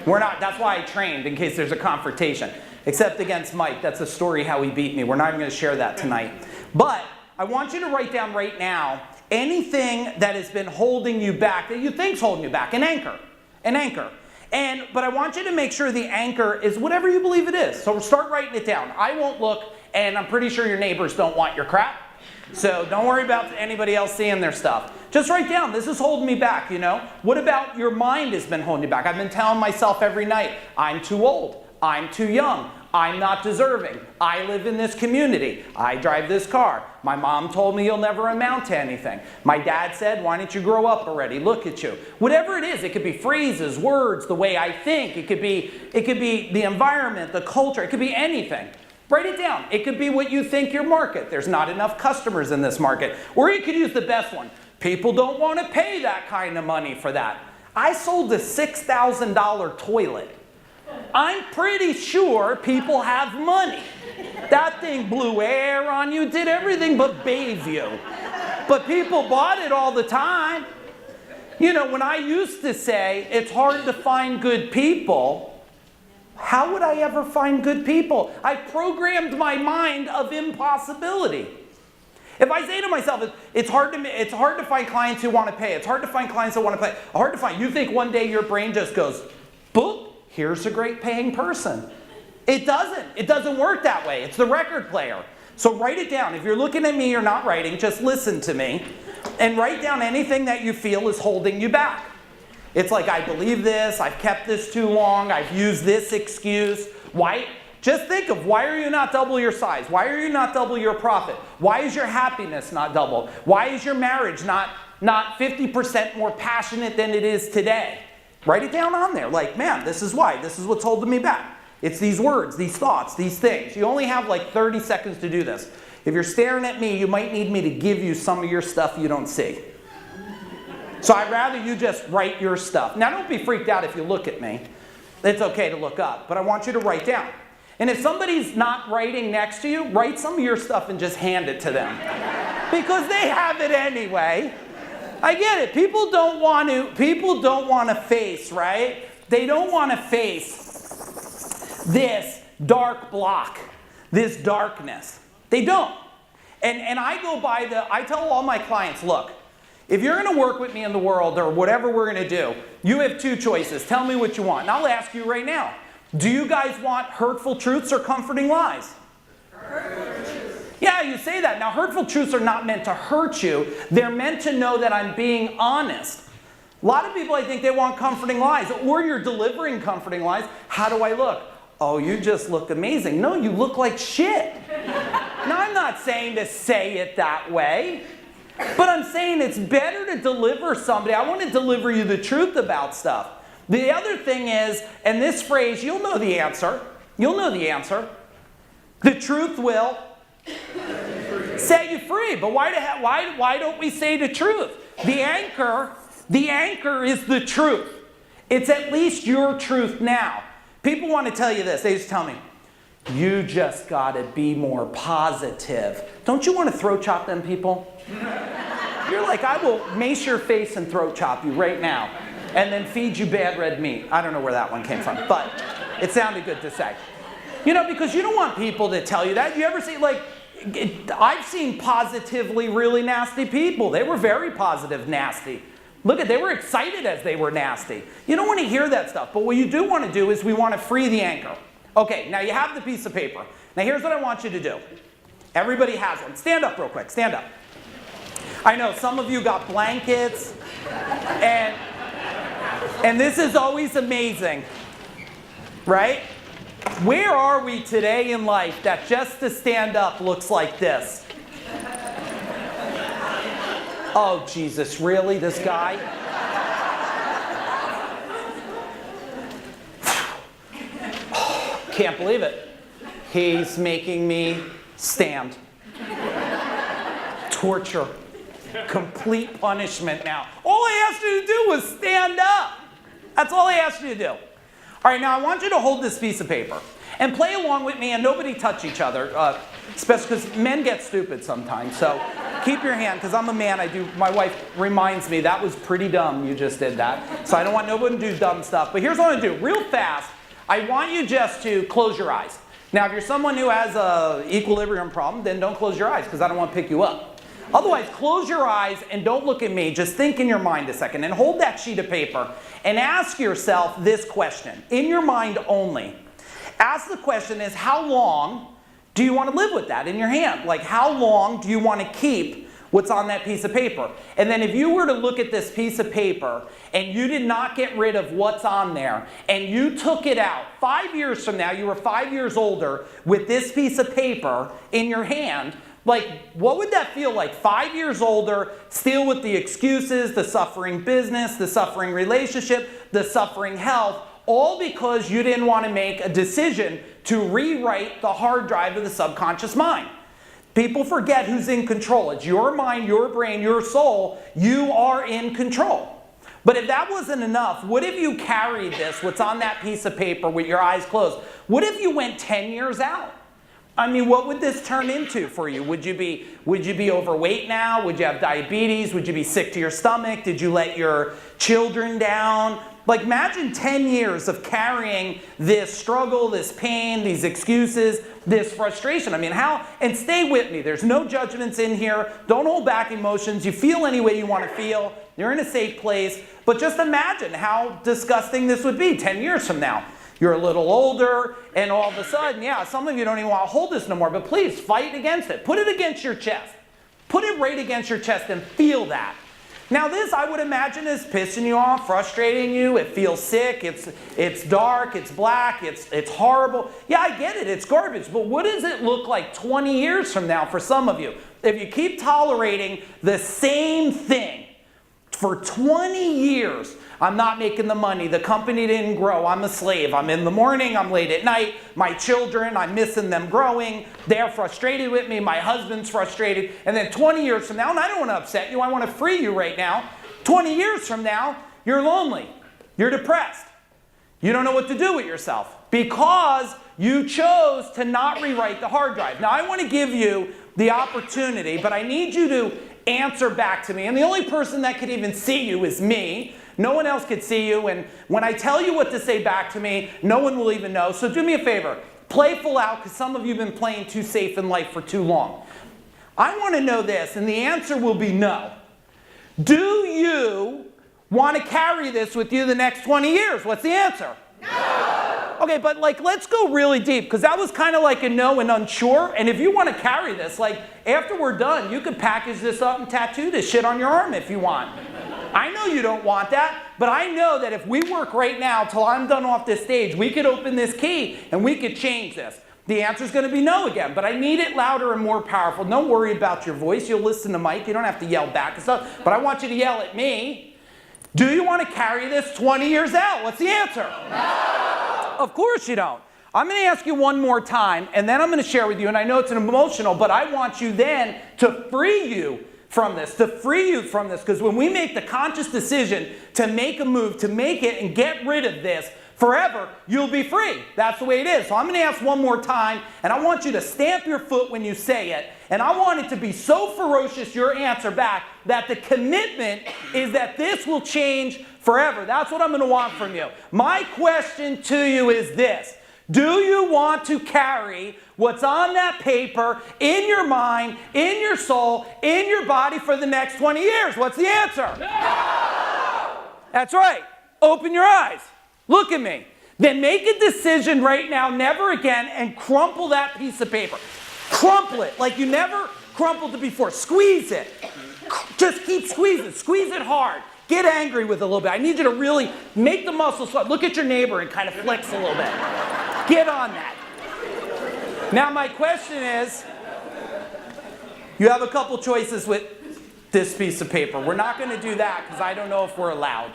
That's why I trained in case there's a confrontation. Except against Mike, that's a story how he beat me. We're not even going to share that tonight. But I want you to write down right now anything that has been holding you back, that you think's holding you back, an anchor. But I want you to make sure the anchor is whatever you believe it is. So start writing it down. I won't look, and I'm pretty sure your neighbors don't want your crap. So don't worry about anybody else seeing their stuff. Just write down, this is holding me back, What about your mind has been holding you back? I've been telling myself every night, I'm too old, I'm too young, I'm not deserving, I live in this community, I drive this car, my mom told me you'll never amount to anything, my dad said, why don't you grow up already, look at you. Whatever it is, it could be phrases, words, the way I think, it could be the environment, the culture, it could be anything. Write it down. It could be what you think your market. There's not enough customers in this market. Or you could use the best one. People don't want to pay that kind of money for that. I sold a $6,000 toilet. I'm pretty sure people have money. That thing blew air on you, did everything but bathe you. But people bought it all the time. When I used to say it's hard to find good people, how would I ever find good people? I programmed my mind of impossibility. If I say to myself, it's hard to find clients who want to pay. It's hard to find clients that want to pay. You think one day your brain just goes, boop, here's a great paying person. It doesn't. It doesn't work that way. It's the record player. So write it down. If you're looking at me, you're not writing, just listen to me. And write down anything that you feel is holding you back. It's like, I believe this, I've kept this too long, I've used this excuse. Why? Just think of, why are you not double your size? Why are you not double your profit? Why is your happiness not double? Why is your marriage not 50% more passionate than it is today? Write it down on there. Man, this is why. This is what's holding me back. It's these words, these thoughts, these things. You only have 30 seconds to do this. If you're staring at me, you might need me to give you some of your stuff you don't see. So I'd rather you just write your stuff. Now don't be freaked out if you look at me. It's okay to look up, but I want you to write down. And if somebody's not writing next to you, write some of your stuff and just hand it to them. Because they have it anyway. I get it. People don't want to face, right? They don't want to face this dark block, this darkness. They don't. And I tell all my clients, look, if you're going to work with me in the world or whatever we're going to do, you have two choices. Tell me what you want. And I'll ask you right now. Do you guys want hurtful truths or comforting lies? Hurtful truths. Yeah, you say that. Now, hurtful truths are not meant to hurt you. They're meant to know that I'm being honest. A lot of people, I think, they want comforting lies. Or you're delivering comforting lies. How do I look? Oh, you just look amazing. No, you look like shit. Now, I'm not saying to say it that way. But I'm saying it's better to deliver somebody. I want to deliver you the truth about stuff. The other thing is, and this phrase, you'll know the answer. You'll know the answer. The truth will set you free. But why don't we say the truth? The anchor is the truth. It's at least your truth now. People want to tell you this. They just tell me, you just got to be more positive. Don't you want to throat chop them people? You're like, I will mace your face and throat chop you right now and then feed you bad red meat. I don't know where that one came from, but it sounded good to say. Because you don't want people to tell you that. You ever see, I've seen positively really nasty people. They were very positive nasty. Look they were excited as they were nasty. You don't want to hear that stuff, but what you do want to do is we want to free the anchor. Okay, now you have the piece of paper. Now here's what I want you to do. Everybody has one. Stand up real quick, stand up. I know some of you got blankets, and this is always amazing, right? Where are we today in life that just to stand up looks like this? Oh, Jesus, really? This guy? Can't believe it. He's making me stand. Torture. Complete punishment now. All I asked you to do was stand up. That's all I asked you to do. All right, now I want you to hold this piece of paper and play along with me, and nobody touch each other, especially because men get stupid sometimes. So keep your hand, because I'm a man. My wife reminds me that was pretty dumb. You just did that. So I don't want nobody to do dumb stuff. But here's what I'm going to do, real fast. I want you just to close your eyes. Now, if you're someone who has an equilibrium problem, then don't close your eyes, because I don't want to pick you up. Otherwise, close your eyes and don't look at me. Just think in your mind a second and hold that sheet of paper and ask yourself this question, in your mind only. Ask the question is, how long do you want to live with that in your hand? Like, how long do you want to keep what's on that piece of paper? And then if you were to look at this piece of paper and you did not get rid of what's on there and you took it out, 5 years from now, you were 5 years older with this piece of paper in your hand, like, what would that feel like? 5 years older, still with the excuses, the suffering business, the suffering relationship, the suffering health, all because you didn't want to make a decision to rewrite the hard drive of the subconscious mind. People forget who's in control. It's your mind, your brain, your soul. You are in control. But if that wasn't enough, what if you carried this, what's on that piece of paper with your eyes closed? What if you went 10 years out? I mean, what would this turn into for you? Would you be overweight now? Would you have diabetes? Would you be sick to your stomach? Did you let your children down? Like, imagine 10 years of carrying this struggle, this pain, these excuses, this frustration. I mean, how? And stay with me. There's no judgments in here. Don't hold back emotions. You feel any way you want to feel. You're in a safe place. But just imagine how disgusting this would be 10 years from now. You're a little older, and all of a sudden, yeah, some of you don't even want to hold this no more, but please fight against it. Put it against your chest. Put it right against your chest and feel that. Now this, I would imagine, is pissing you off, frustrating you. It feels sick. It's dark. It's black. It's horrible. Yeah, I get it. It's garbage. But what does it look like 20 years from now for some of you? If you keep tolerating the same thing for 20 years, I'm not making the money, the company didn't grow, I'm a slave, I'm in the morning, I'm late at night, my children, I'm missing them growing, they're frustrated with me, my husband's frustrated, and then 20 years from now, and I don't want to upset you, I want to free you right now, 20 years from now, you're lonely, you're depressed, you don't know what to do with yourself, because you chose to not rewrite the hard drive. Now I want to give you the opportunity, but I need you to answer back to me, and the only person that could even see you is me. No one else could see you, and when I tell you what to say back to me, no one will even know. So do me a favor, play full out, because some of you have been playing too safe in life for too long. I want to know this, and the answer will be no. Do you want to carry this with you the next 20 years? What's the answer? No! Okay, but like, let's go really deep, because that was kind of like a no and unsure, and if you want to carry this, like, after we're done, you could package this up and tattoo this shit on your arm if you want. I know you don't want that, but I know that if we work right now till I'm done off this stage, we could open this key and we could change this. The answer is going to be no again, but I need it louder and more powerful. Don't worry about your voice. You'll listen to Mike. You don't have to yell back and stuff, but I want you to yell at me. Do you want to carry this 20 years out? What's the answer? No! Of course you don't. I'm going to ask you one more time, and then I'm going to share with you, and I know it's an emotional, but I want you then to free you from this, because when we make the conscious decision to make a move, to make it and get rid of this forever, you'll be free. That's the way it is. So I'm going to ask one more time, and I want you to stamp your foot when you say it, and I want it to be so ferocious, your answer back, that the commitment is that this will change forever. That's what I'm going to want from you. My question to you is this. Do you want to carry what's on that paper, in your mind, in your soul, in your body for the next 20 years? What's the answer? No! That's right. Open your eyes. Look at me. Then make a decision right now, never again, and crumple that piece of paper. Crumple it like you never crumpled it before. Squeeze it. Just keep squeezing. Squeeze it hard. Get angry with it a little bit. I need you to really make the muscles sweat. Look at your neighbor and kind of flex a little bit. Get on that. Now my question is, you have a couple choices with this piece of paper. We're not going to do that because I don't know if we're allowed.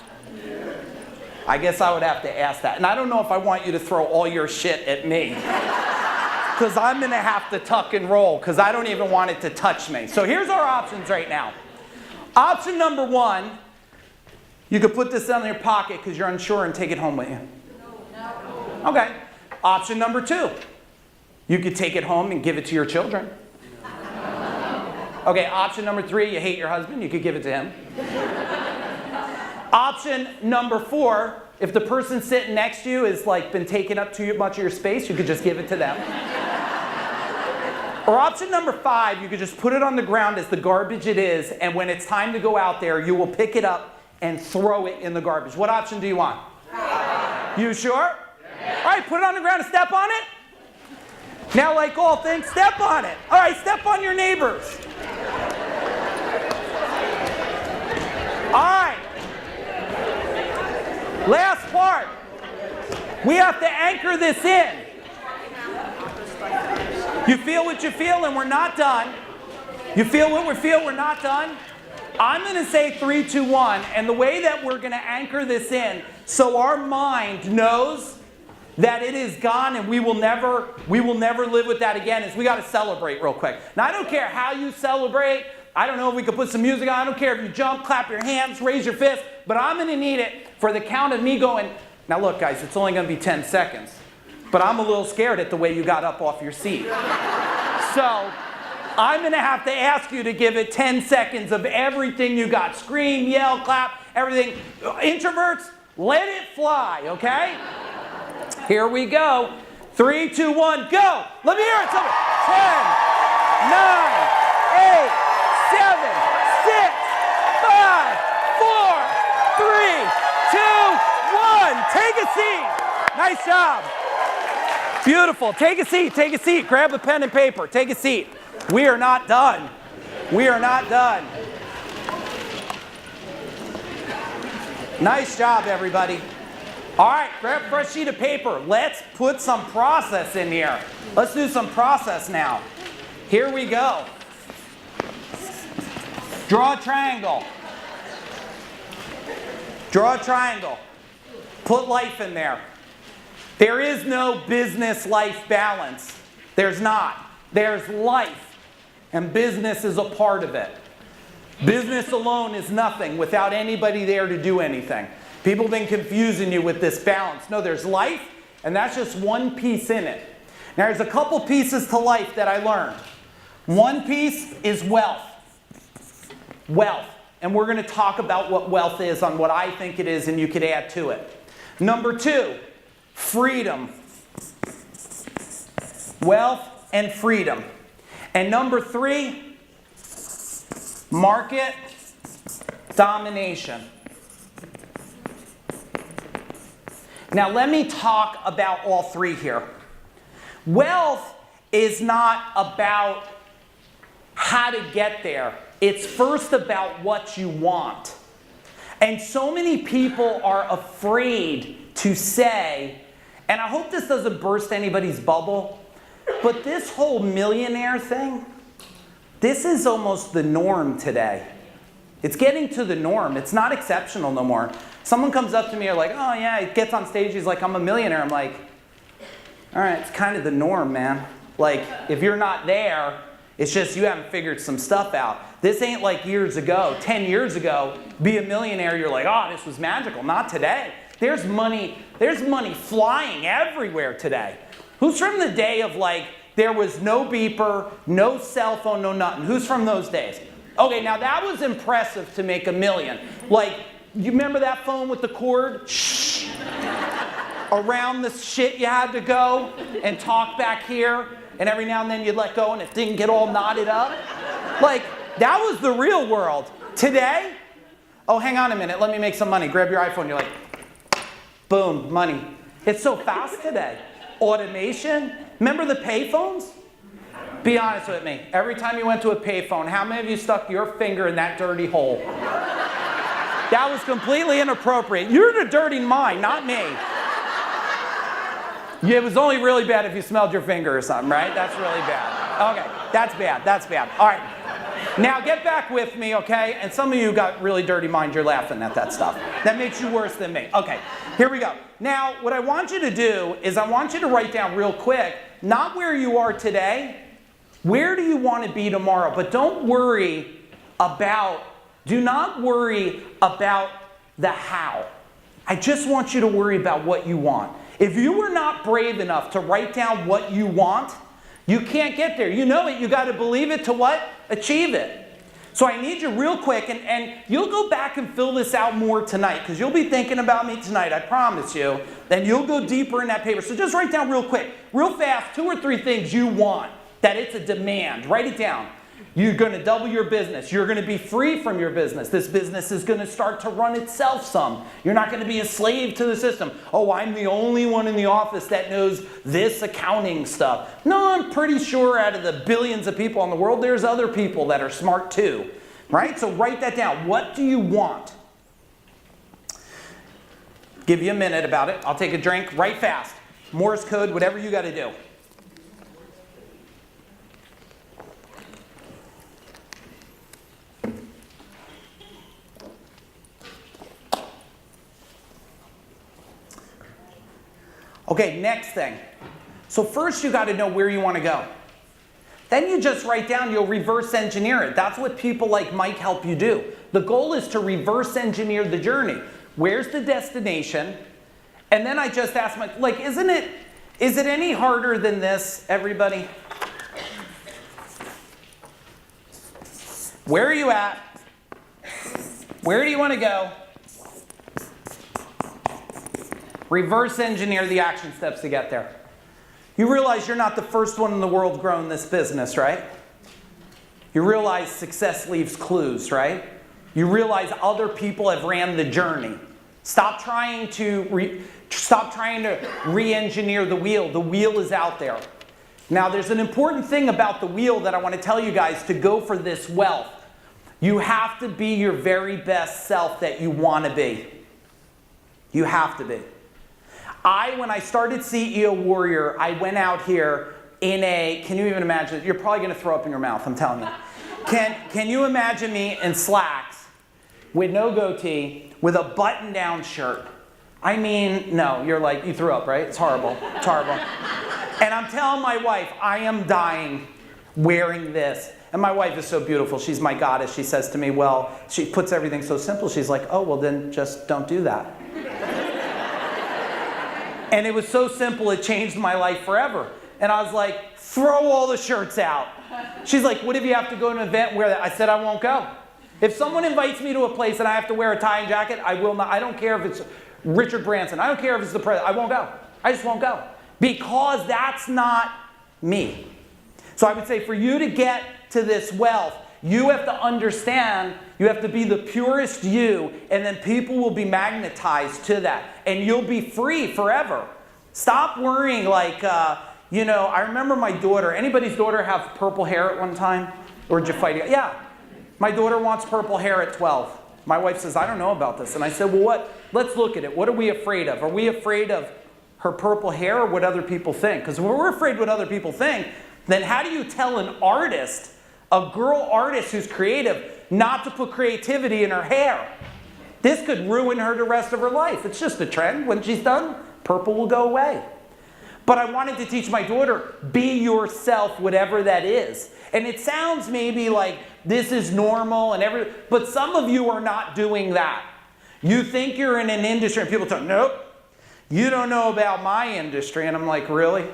I guess I would have to ask that. And I don't know if I want you to throw all your shit at me. Because I'm going to have to tuck and roll because I don't even want it to touch me. So here's our options right now. Option number one, you could put this in your pocket because you're unsure and take it home with you. No. Okay. Option number two, you could take it home and give it to your children. Okay, option number three, you hate your husband, you could give it to him. Option number four, if the person sitting next to you has like been taking up too much of your space, you could just give it to them. Or option number five, you could just put it on the ground as the garbage it is, and when it's time to go out there, you will pick it up and throw it in the garbage. What option do you want? You sure? All right, put it on the ground and step on it. Now, like all things, step on it. All right, step on your neighbors. All right. Last part. We have to anchor this in. You feel what you feel and we're not done. You feel what we feel, we're not done. I'm going to say 3, 2, 1, and the way that we're going to anchor this in so our mind knows that it is gone and we will never live with that again is we got to celebrate real quick. Now I don't care how you celebrate. I don't know if we could put some music on. I don't care if you jump, clap your hands, raise your fist, but I'm going to need it for the count of me going, now look guys, it's only going to be 10 seconds, but I'm a little scared at the way you got up off your seat. So I'm going to have to ask you to give it 10 seconds of everything you got. Scream, yell, clap, everything. Introverts, let it fly, okay? Here we go. 3, 2, 1, go. Let me hear it. 10, 9, 8, 7, 6, 5, 4, 3, 2, 1. Take a seat. Nice job. Beautiful. Take a seat. Take a seat. Grab a pen and paper. Take a seat. We are not done. We are not done. Nice job, everybody. All right, grab a fresh sheet of paper. Let's put some process in here. Let's do some process now. Here we go. Draw a triangle. Draw a triangle. Put life in there. There is no business-life balance. There's not. There's life, and business is a part of it. Business alone is nothing without anybody there to do anything. People have been confusing you with this balance. No, there's life, and that's just one piece in it. Now, there's a couple pieces to life that I learned. One piece is wealth. Wealth. And we're going to talk about what wealth is on what I think it is, and you could add to it. Number 2, freedom. Wealth and freedom. And number 3, market domination. Now let me talk about all three here. Wealth is not about how to get there. It's first about what you want. And so many people are afraid to say, and I hope this doesn't burst anybody's bubble, but this whole millionaire thing, this is almost the norm today. It's getting to the norm. It's not exceptional no more. Someone comes up to me or like, oh yeah, he gets on stage, he's like, I'm a millionaire. I'm like, all right, it's kind of the norm, man. Like, if you're not there, it's just you haven't figured some stuff out. This ain't like years ago. 10 years ago, be a millionaire, you're like, oh, this was magical. Not today. There's money flying everywhere today. Who's from the day of like, there was no beeper, no cell phone, no nothing? Who's from those days? Okay, now that was impressive to make $1 million. Like, you remember that phone with the cord? Shh. Around the shit you had to go and talk back here. and every now and then you'd let go and it didn't get all knotted up. Like, that was the real world. Today, oh, hang on a minute, let me make some money. Grab your iPhone, you're like, boom, money. It's so fast today. Automation. Remember the payphones? Be honest with me. Every time you went to a payphone, how many of you stuck your finger in that dirty hole? That was completely inappropriate. You're the dirty mind, not me. It was only really bad if you smelled your finger or something, right? That's really bad. Okay, that's bad, that's bad. All right. Now get back with me, okay? And some of you got really dirty minds, you're laughing at that stuff. That makes you worse than me. Okay, here we go. Now, what I want you to do is I want you to write down real quick, not where you are today, where do you want to be tomorrow? But don't worry about, do not worry about the how. I just want you to worry about what you want. If you were not brave enough to write down what you want, you can't get there. You know it, you got to believe it to what? Achieve it. So I need you real quick, and you'll go back and fill this out more tonight, because you'll be thinking about me tonight, I promise you. Then you'll go deeper in that paper. So just write down real quick, real fast, 2 or 3 things you want, that it's a demand. Write it down. You're going to double your business. You're going to be free from your business. This business is going to start to run itself some. You're not going to be a slave to the system. Oh, I'm the only one in the office that knows this accounting stuff. No, I'm pretty sure out of the billions of people in the world, there's other people that are smart too. Right? So write that down. What do you want? Give you a minute about it. I'll take a drink. Write fast. Morse code, whatever you got to do. Okay, next thing. So first you got to know where you want to go. Then you just write down, you'll reverse engineer it. That's what people like Mike help you do. The goal is to reverse engineer the journey. Where's the destination? And then I just ask my, like, is it any harder than this, everybody? Where are you at? Where do you want to go? Reverse engineer the action steps to get there. You realize you're not the first one in the world growing this business, right? You realize success leaves clues, right? You realize other people have ran the journey. Stop trying to re-engineer the wheel. The wheel is out there. Now, there's an important thing about the wheel that I want to tell you guys to go for this wealth. You have to be your very best self that you want to be. You have to be. When I started CEO Warrior, I went out here in a, can you even imagine, you're probably going to throw up in your mouth, I'm telling you. Can you imagine me in slacks, with no goatee, with a button-down shirt? I mean, no, you're like, you threw up, right? It's horrible, it's horrible. And I'm telling my wife, I am dying wearing this. And my wife is so beautiful, she's my goddess. She says to me, well, she puts everything so simple, she's like, oh, well then just don't do that. And it was so simple, it changed my life forever. And I was like, throw all the shirts out. She's like, what if you have to go to an event and wear that? I said, I won't go. If someone invites me to a place and I have to wear a tie and jacket, I will not. I don't care if it's Richard Branson. I don't care if it's the president. I won't go. I just won't go. Because that's not me. So I would say for you to get to this wealth, you have to understand, you have to be the purest you, and then people will be magnetized to that. And you'll be free forever. Stop worrying like, I remember my daughter. Anybody's daughter have purple hair at one time? Or did you fight it? Yeah. My daughter wants purple hair at 12. My wife says, I don't know about this. And I said, well, what? Let's look at it. What are we afraid of? Are we afraid of her purple hair or what other people think? Because when we're afraid what other people think, then how do you tell an artist, a girl artist who's creative, not to put creativity in her hair? This could ruin her the rest of her life. It's just a trend. When she's done, purple will go away. But I wanted to teach my daughter, be yourself, whatever that is. And it sounds maybe like this is normal, but some of you are not doing that. You think you're in an industry, and people tell, nope, you don't know about my industry. And I'm like, really?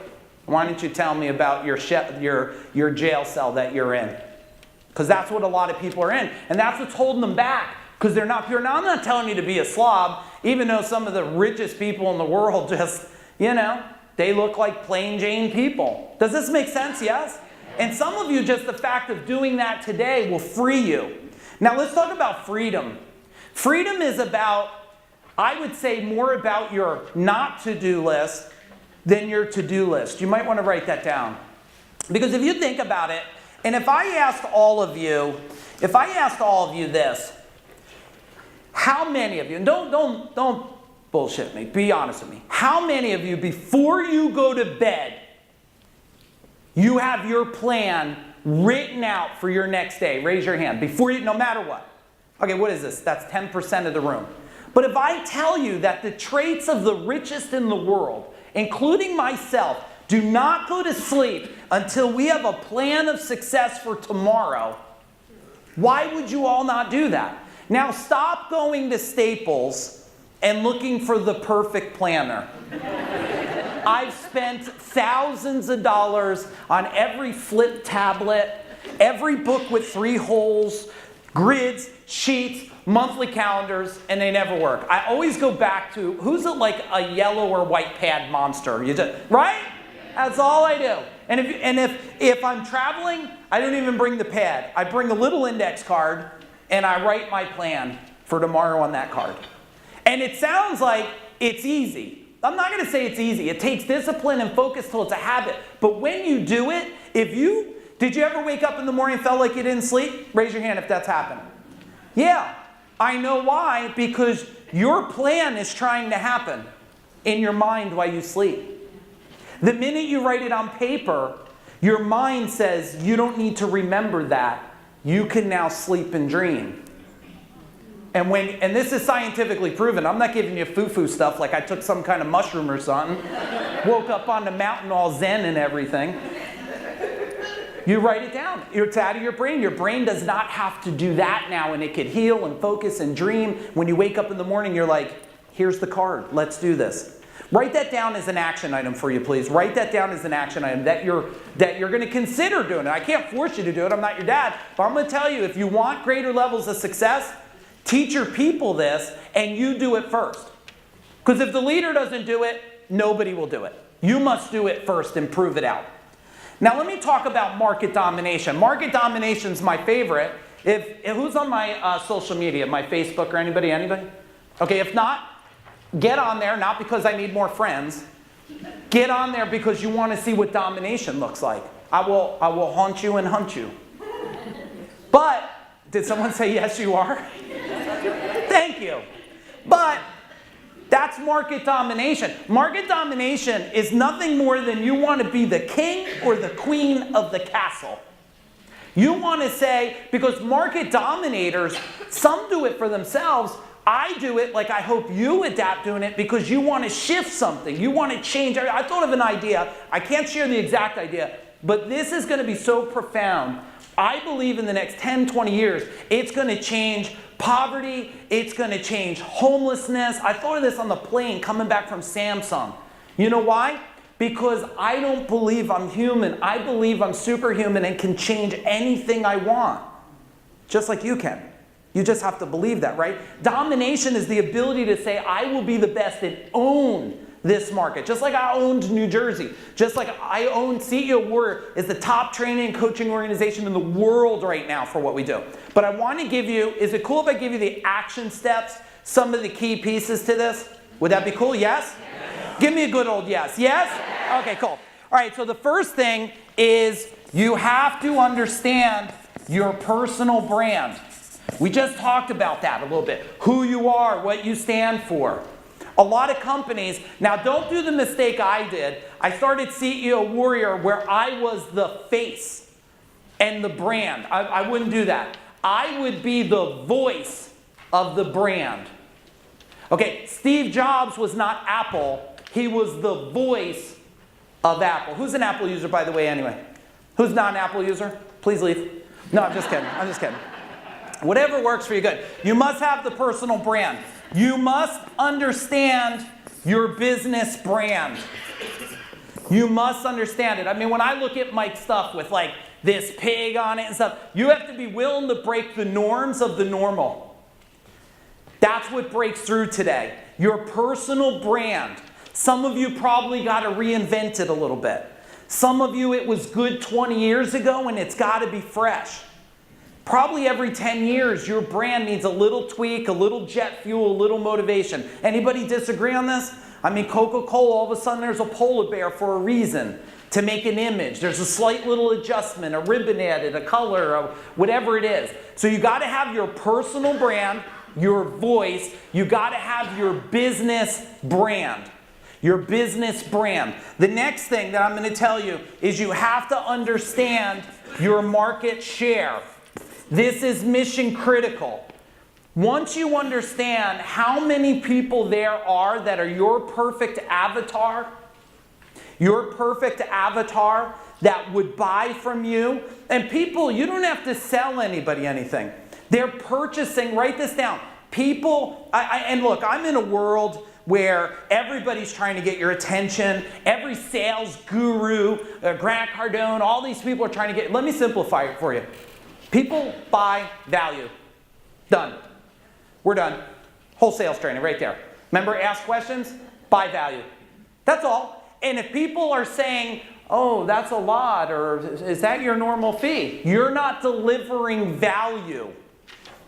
Why don't you tell me about your jail cell that you're in? Because that's what a lot of people are in. And that's what's holding them back. Because they're not pure. Now, I'm not telling you to be a slob, even though some of the richest people in the world just, They look like plain Jane people. Does this make sense? Yes? And some of you, just the fact of doing that today will free you. Now let's talk about freedom. Freedom is about, I would say, more about your not to-do list than your to-do list. You might want to write that down. Because if you think about it, and if I asked all of you this, how many of you, and don't bullshit me, be honest with me. How many of you, before you go to bed, you have your plan written out for your next day? Raise your hand. Before you, no matter what. Okay, what is this? That's 10% of the room. But if I tell you that the traits of the richest in the world, including myself, do not go to sleep until we have a plan of success for tomorrow, why would you all not do that? Now stop going to Staples and looking for the perfect planner. I've spent thousands of dollars on every flip tablet, every book with 3 holes, grids, sheets, monthly calendars, and they never work. I always go back to, who's it like a yellow or white pad monster? You just, right? That's all I do. And if I'm traveling, I don't even bring the pad. I bring a little index card, and I write my plan for tomorrow on that card. And it sounds like it's easy. I'm not going to say it's easy. It takes discipline and focus till it's a habit. But when you do it, did you ever wake up in the morning and felt like you didn't sleep? Raise your hand if that's happened. Yeah, I know why. Because your plan is trying to happen in your mind while you sleep. The minute you write it on paper, your mind says you don't need to remember that. You can now sleep and dream. And this is scientifically proven. I'm not giving you foo-foo stuff like I took some kind of mushroom or something. Woke up on the mountain all zen and everything. You write it down. It's out of your brain. Your brain does not have to do that now, and it could heal and focus and dream. When you wake up in the morning, you're like, here's the card. Let's do this. Write that down as an action item for you, please. Write that down as an action item that you're going to consider doing it. I can't force you to do it. I'm not your dad. But I'm going to tell you, if you want greater levels of success, teach your people this, and you do it first. Because if the leader doesn't do it, nobody will do it. You must do it first and prove it out. Now let me talk about market domination. Market domination is my favorite. Who's on my social media, my Facebook or anybody? Okay, if not, get on there, not because I need more friends. Get on there because you want to see what domination looks like. I will haunt you and hunt you. But, did someone say yes you are? Thank you. But that's market domination. Market domination is nothing more than you want to be the king or the queen of the castle. You want to say, because market dominators, some do it for themselves. I do it like I hope you adapt doing it because you want to shift something. You want to change. I thought of an idea. I can't share the exact idea, but this is going to be so profound. I believe in the next 10, 20 years, it's going to change poverty. It's going to change homelessness. I thought of this on the plane coming back from Samsung. You know why? Because I don't believe I'm human. I believe I'm superhuman and can change anything I want. Just like you can. You just have to believe that, right? Domination is the ability to say, I will be the best and own this market. Just like I owned New Jersey. Just like I own CEO Warrior is the top training and coaching organization in the world right now for what we do. But I want to give you, is it cool if I give you the action steps, some of the key pieces to this? Would that be cool? Yes? Yes. Give me a good old yes. Yes? Yes? Okay, cool. All right, so the first thing is you have to understand your personal brand. We just talked about that a little bit. Who you are, what you stand for. A lot of companies, now don't do the mistake I did. I started CEO Warrior where I was the face and the brand. I wouldn't do that. I would be the voice of the brand. Okay, Steve Jobs was not Apple. He was the voice of Apple. Who's an Apple user, by the way, anyway? Who's not an Apple user? Please leave. No, I'm just kidding. I'm just kidding. Whatever works for you, good. You must have the personal brand. You must understand your business brand. You must understand it. I mean, when I look at Mike's stuff with like this pig on it and stuff, you have to be willing to break the norms of the normal. That's what breaks through today. Your personal brand. Some of you probably got to reinvent it a little bit. Some of you, it was good 20 years ago and it's got to be fresh. Probably every 10 years, your brand needs a little tweak, a little jet fuel, a little motivation. Anybody disagree on this? I mean, Coca-Cola, all of a sudden there's a polar bear for a reason, to make an image. There's a slight little adjustment, a ribbon added, a color, whatever it is. So you got to have your personal brand, your voice. You got to have your business brand. Your business brand. The next thing that I'm going to tell you is you have to understand your market share. This is mission critical. Once you understand how many people there are that are your perfect avatar that would buy from you, and people, you don't have to sell anybody anything. They're purchasing, write this down. People, and look, I'm in a world where everybody's trying to get your attention. Every sales guru, Grant Cardone, all these people are trying to get, let me simplify it for you. People buy value. Done. We're done. Whole sales training right there. Remember, ask questions, buy value. That's all. And if people are saying, oh, that's a lot, or is that your normal fee? You're not delivering value.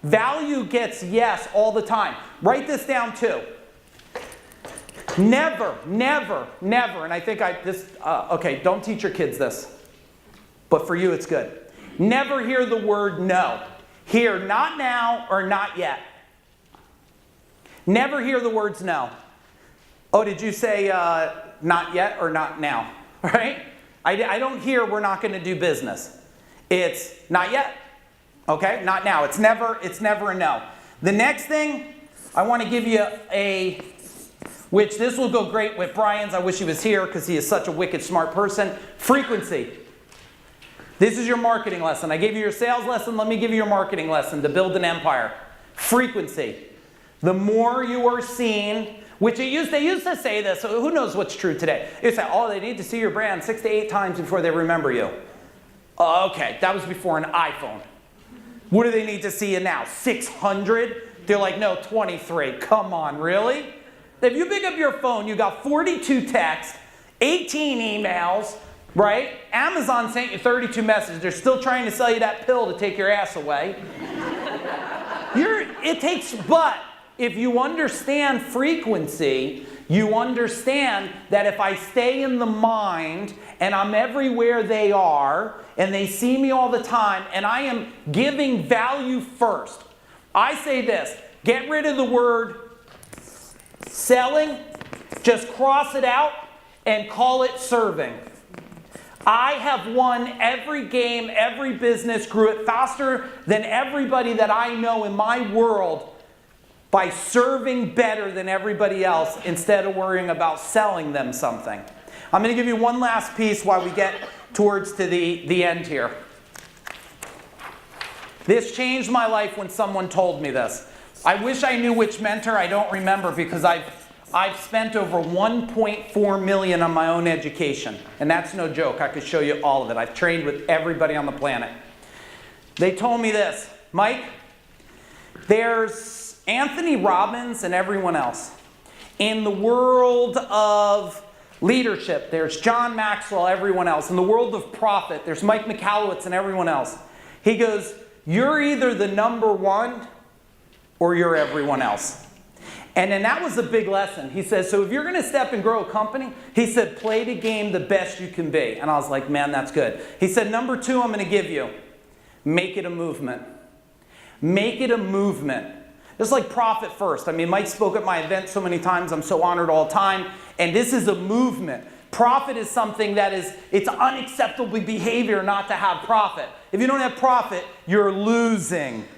Value gets yes all the time. Write this down too. Never, never, never, and I think okay, don't teach your kids this, but for you it's good. Never hear the word no. Hear not now or not yet. Never hear the words no. Oh, did you say not yet or not now? Right? I don't hear we're not going to do business. It's not yet. Okay? Not now. It's never a no. The next thing, I want to give you which this will go great with Brian's. I wish he was here because he is such a wicked smart person. Frequency. This is your marketing lesson. I gave you your sales lesson. Let me give you your marketing lesson to build an empire. Frequency. The more you are seen, which they used to say this, so who knows what's true today? They say, oh, they need to see your brand 6 to 8 times before they remember you. Okay, that was before an iPhone. What do they need to see you now? 600? They're like, no, 23. Come on, really? If you pick up your phone, you got 42 texts, 18 emails, right? Amazon sent you 32 messages. They're still trying to sell you that pill to take your ass away. But if you understand frequency, you understand that if I stay in the mind and I'm everywhere they are and they see me all the time and I am giving value first. I say this, get rid of the word selling, just cross it out and call it serving. I have won every game, every business, grew it faster than everybody that I know in my world by serving better than everybody else instead of worrying about selling them something. I'm going to give you one last piece while we get towards to the end here. This changed my life when someone told me this. I wish I knew which mentor. I don't remember because I've spent over $1.4 million on my own education. And that's no joke. I could show you all of it. I've trained with everybody on the planet. They told me this, Mike, there's Anthony Robbins and everyone else. In the world of leadership, there's John Maxwell, everyone else. In the world of profit, there's Mike Michalowicz and everyone else. He goes, you're either the number one or you're everyone else. And then that was a big lesson. He says, so if you're going to step and grow a company, he said, play the game the best you can be. And I was like, man, that's good. He said, number two, I'm going to give you, make it a movement. Make it a movement. It's like profit first. I mean, Mike spoke at my event so many times. I'm so honored all the time. And this is a movement. Profit is something that it's unacceptable behavior not to have profit. If you don't have profit, you're losing.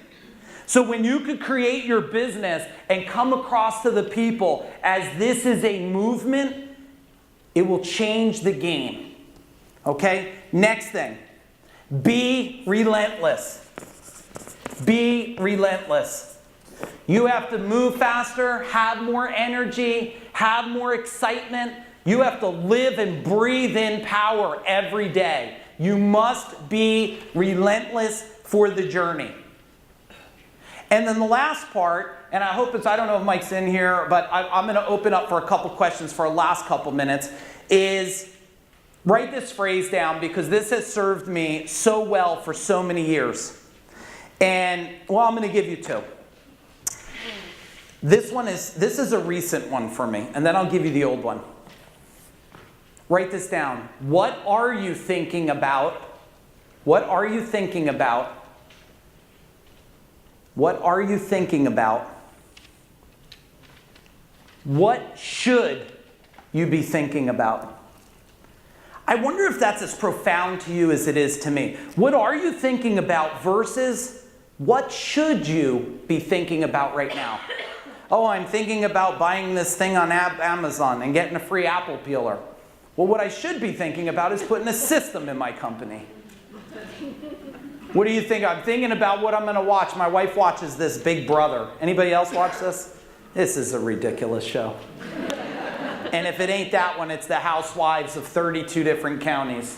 So when you could create your business and come across to the people as this is a movement, it will change the game. Okay? Next thing, be relentless. Be relentless. You have to move faster, have more energy, have more excitement. You have to live and breathe in power every day. You must be relentless for the journey. And then the last part, and I hope I don't know if Mike's in here, but I'm going to open up for a couple questions for our last couple minutes, is write this phrase down because this has served me so well for so many years. And, well, I'm going to give you two. This is a recent one for me, and then I'll give you the old one. Write this down. What are you thinking about? What are you thinking about? What are you thinking about? What should you be thinking about? I wonder if that's as profound to you as it is to me. What are you thinking about versus what should you be thinking about right now? Oh, I'm thinking about buying this thing on Amazon and getting a free apple peeler. Well, what I should be thinking about is putting a system in my company. What do you think? I'm thinking about what I'm going to watch. My wife watches this Big Brother. Anybody else watch this? This is a ridiculous show. And if it ain't that one, it's the housewives of 32 different counties.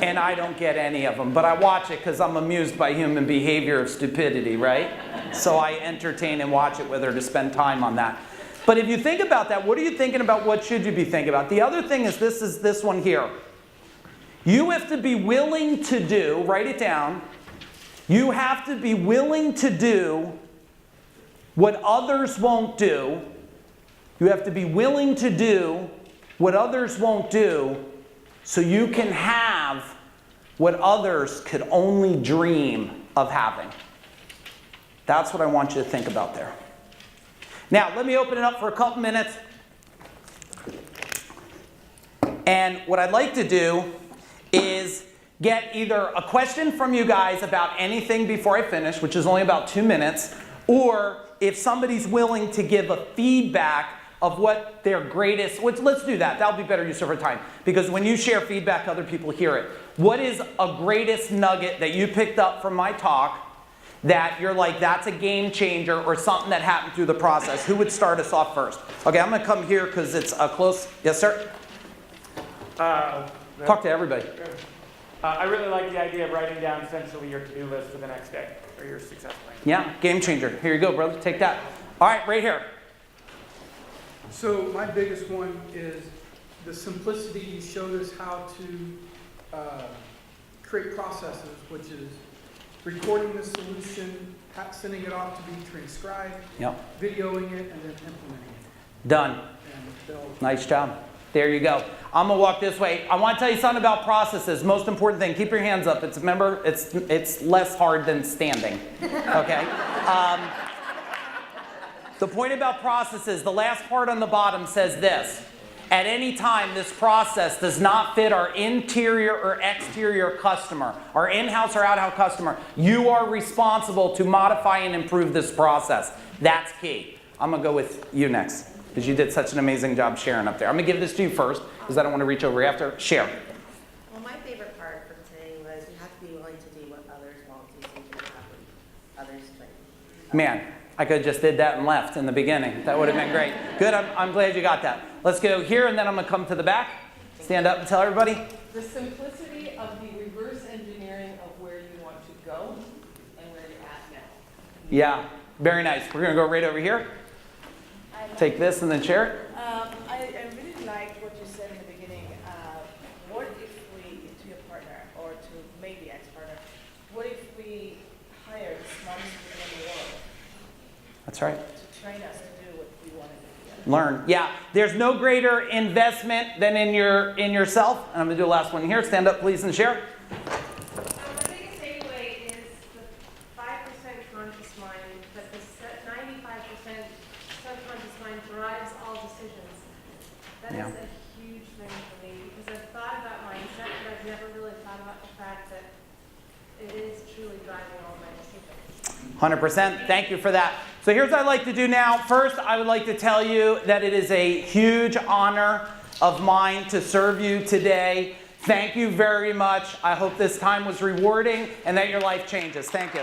And I don't get any of them. But I watch it because I'm amused by human behavior of stupidity, right? So I entertain and watch it with her to spend time on that. But if you think about that, what are you thinking about? What should you be thinking about? The other thing is this one here. You have to be willing to do, write it down, you have to be willing to do what others won't do. You have to be willing to do what others won't do so you can have what others could only dream of having. That's what I want you to think about there. Now, let me open it up for a couple minutes. And what I'd like to do is get either a question from you guys about anything before I finish, which is only about 2 minutes, or if somebody's willing to give a feedback of what their greatest, let's do that. That'll be better use of our time. Because when you share feedback, other people hear it. What is a greatest nugget that you picked up from my talk that you're like, that's a game changer or something that happened through the process? Who would start us off first? Okay, I'm going to come here because it's close. Yes, sir? Talk to everybody. I really like the idea of writing down essentially your to-do list for the next day or your success plan. Yeah, game changer. Here you go, brother. Take that. All right, right here. So my biggest one is the simplicity. You showed us how to create processes, which is recording the solution, sending it off to be transcribed, Yep. videoing it, and then implementing it. Done. And they'll Nice job. There you go. I'm going to walk this way. I want to tell you something about processes. Most important thing, keep your hands up. Remember, it's less hard than standing. Okay? The point about processes, the last part on the bottom says this. At any time, this process does not fit our interior or exterior customer, our in-house or out-house customer. You are responsible to modify and improve this process. That's key. I'm going to go with you next, because you did such an amazing job sharing up there. I'm going to give this to you first, because I don't want to reach over after. Share. Well, my favorite part from today was you have to be willing to do what others won't do so you can have what others might. Man, I could have just did that and left in the beginning. That would have been great. Good, I'm glad you got that. Let's go here, and then I'm going to come to the back. Stand up and tell everybody. The simplicity of the reverse engineering of where you want to go and where you're at now. Yeah, very nice. We're going to go right over here. Take this and then share it. I really liked what you said in the beginning. What if we, to your partner or to maybe ex-partner, what if we hired the smartest people in the world That's right. to train us to do what we want to do? Learn. Yeah, there's no greater investment than in yourself. And I'm going to do the last one here. Stand up, please, and share. The biggest takeaway is the 5% conscious mind, but the 95% subconscious mind drives all decisions. That Yeah. is a huge thing for me because I've thought about mindset, but I've never really thought about the fact that it is truly driving all my decisions. 100%. Thank you for that. So here's what I'd like to do now. First, I would like to tell you that it is a huge honor of mine to serve you today. Thank you very much. I hope this time was rewarding and that your life changes. Thank you.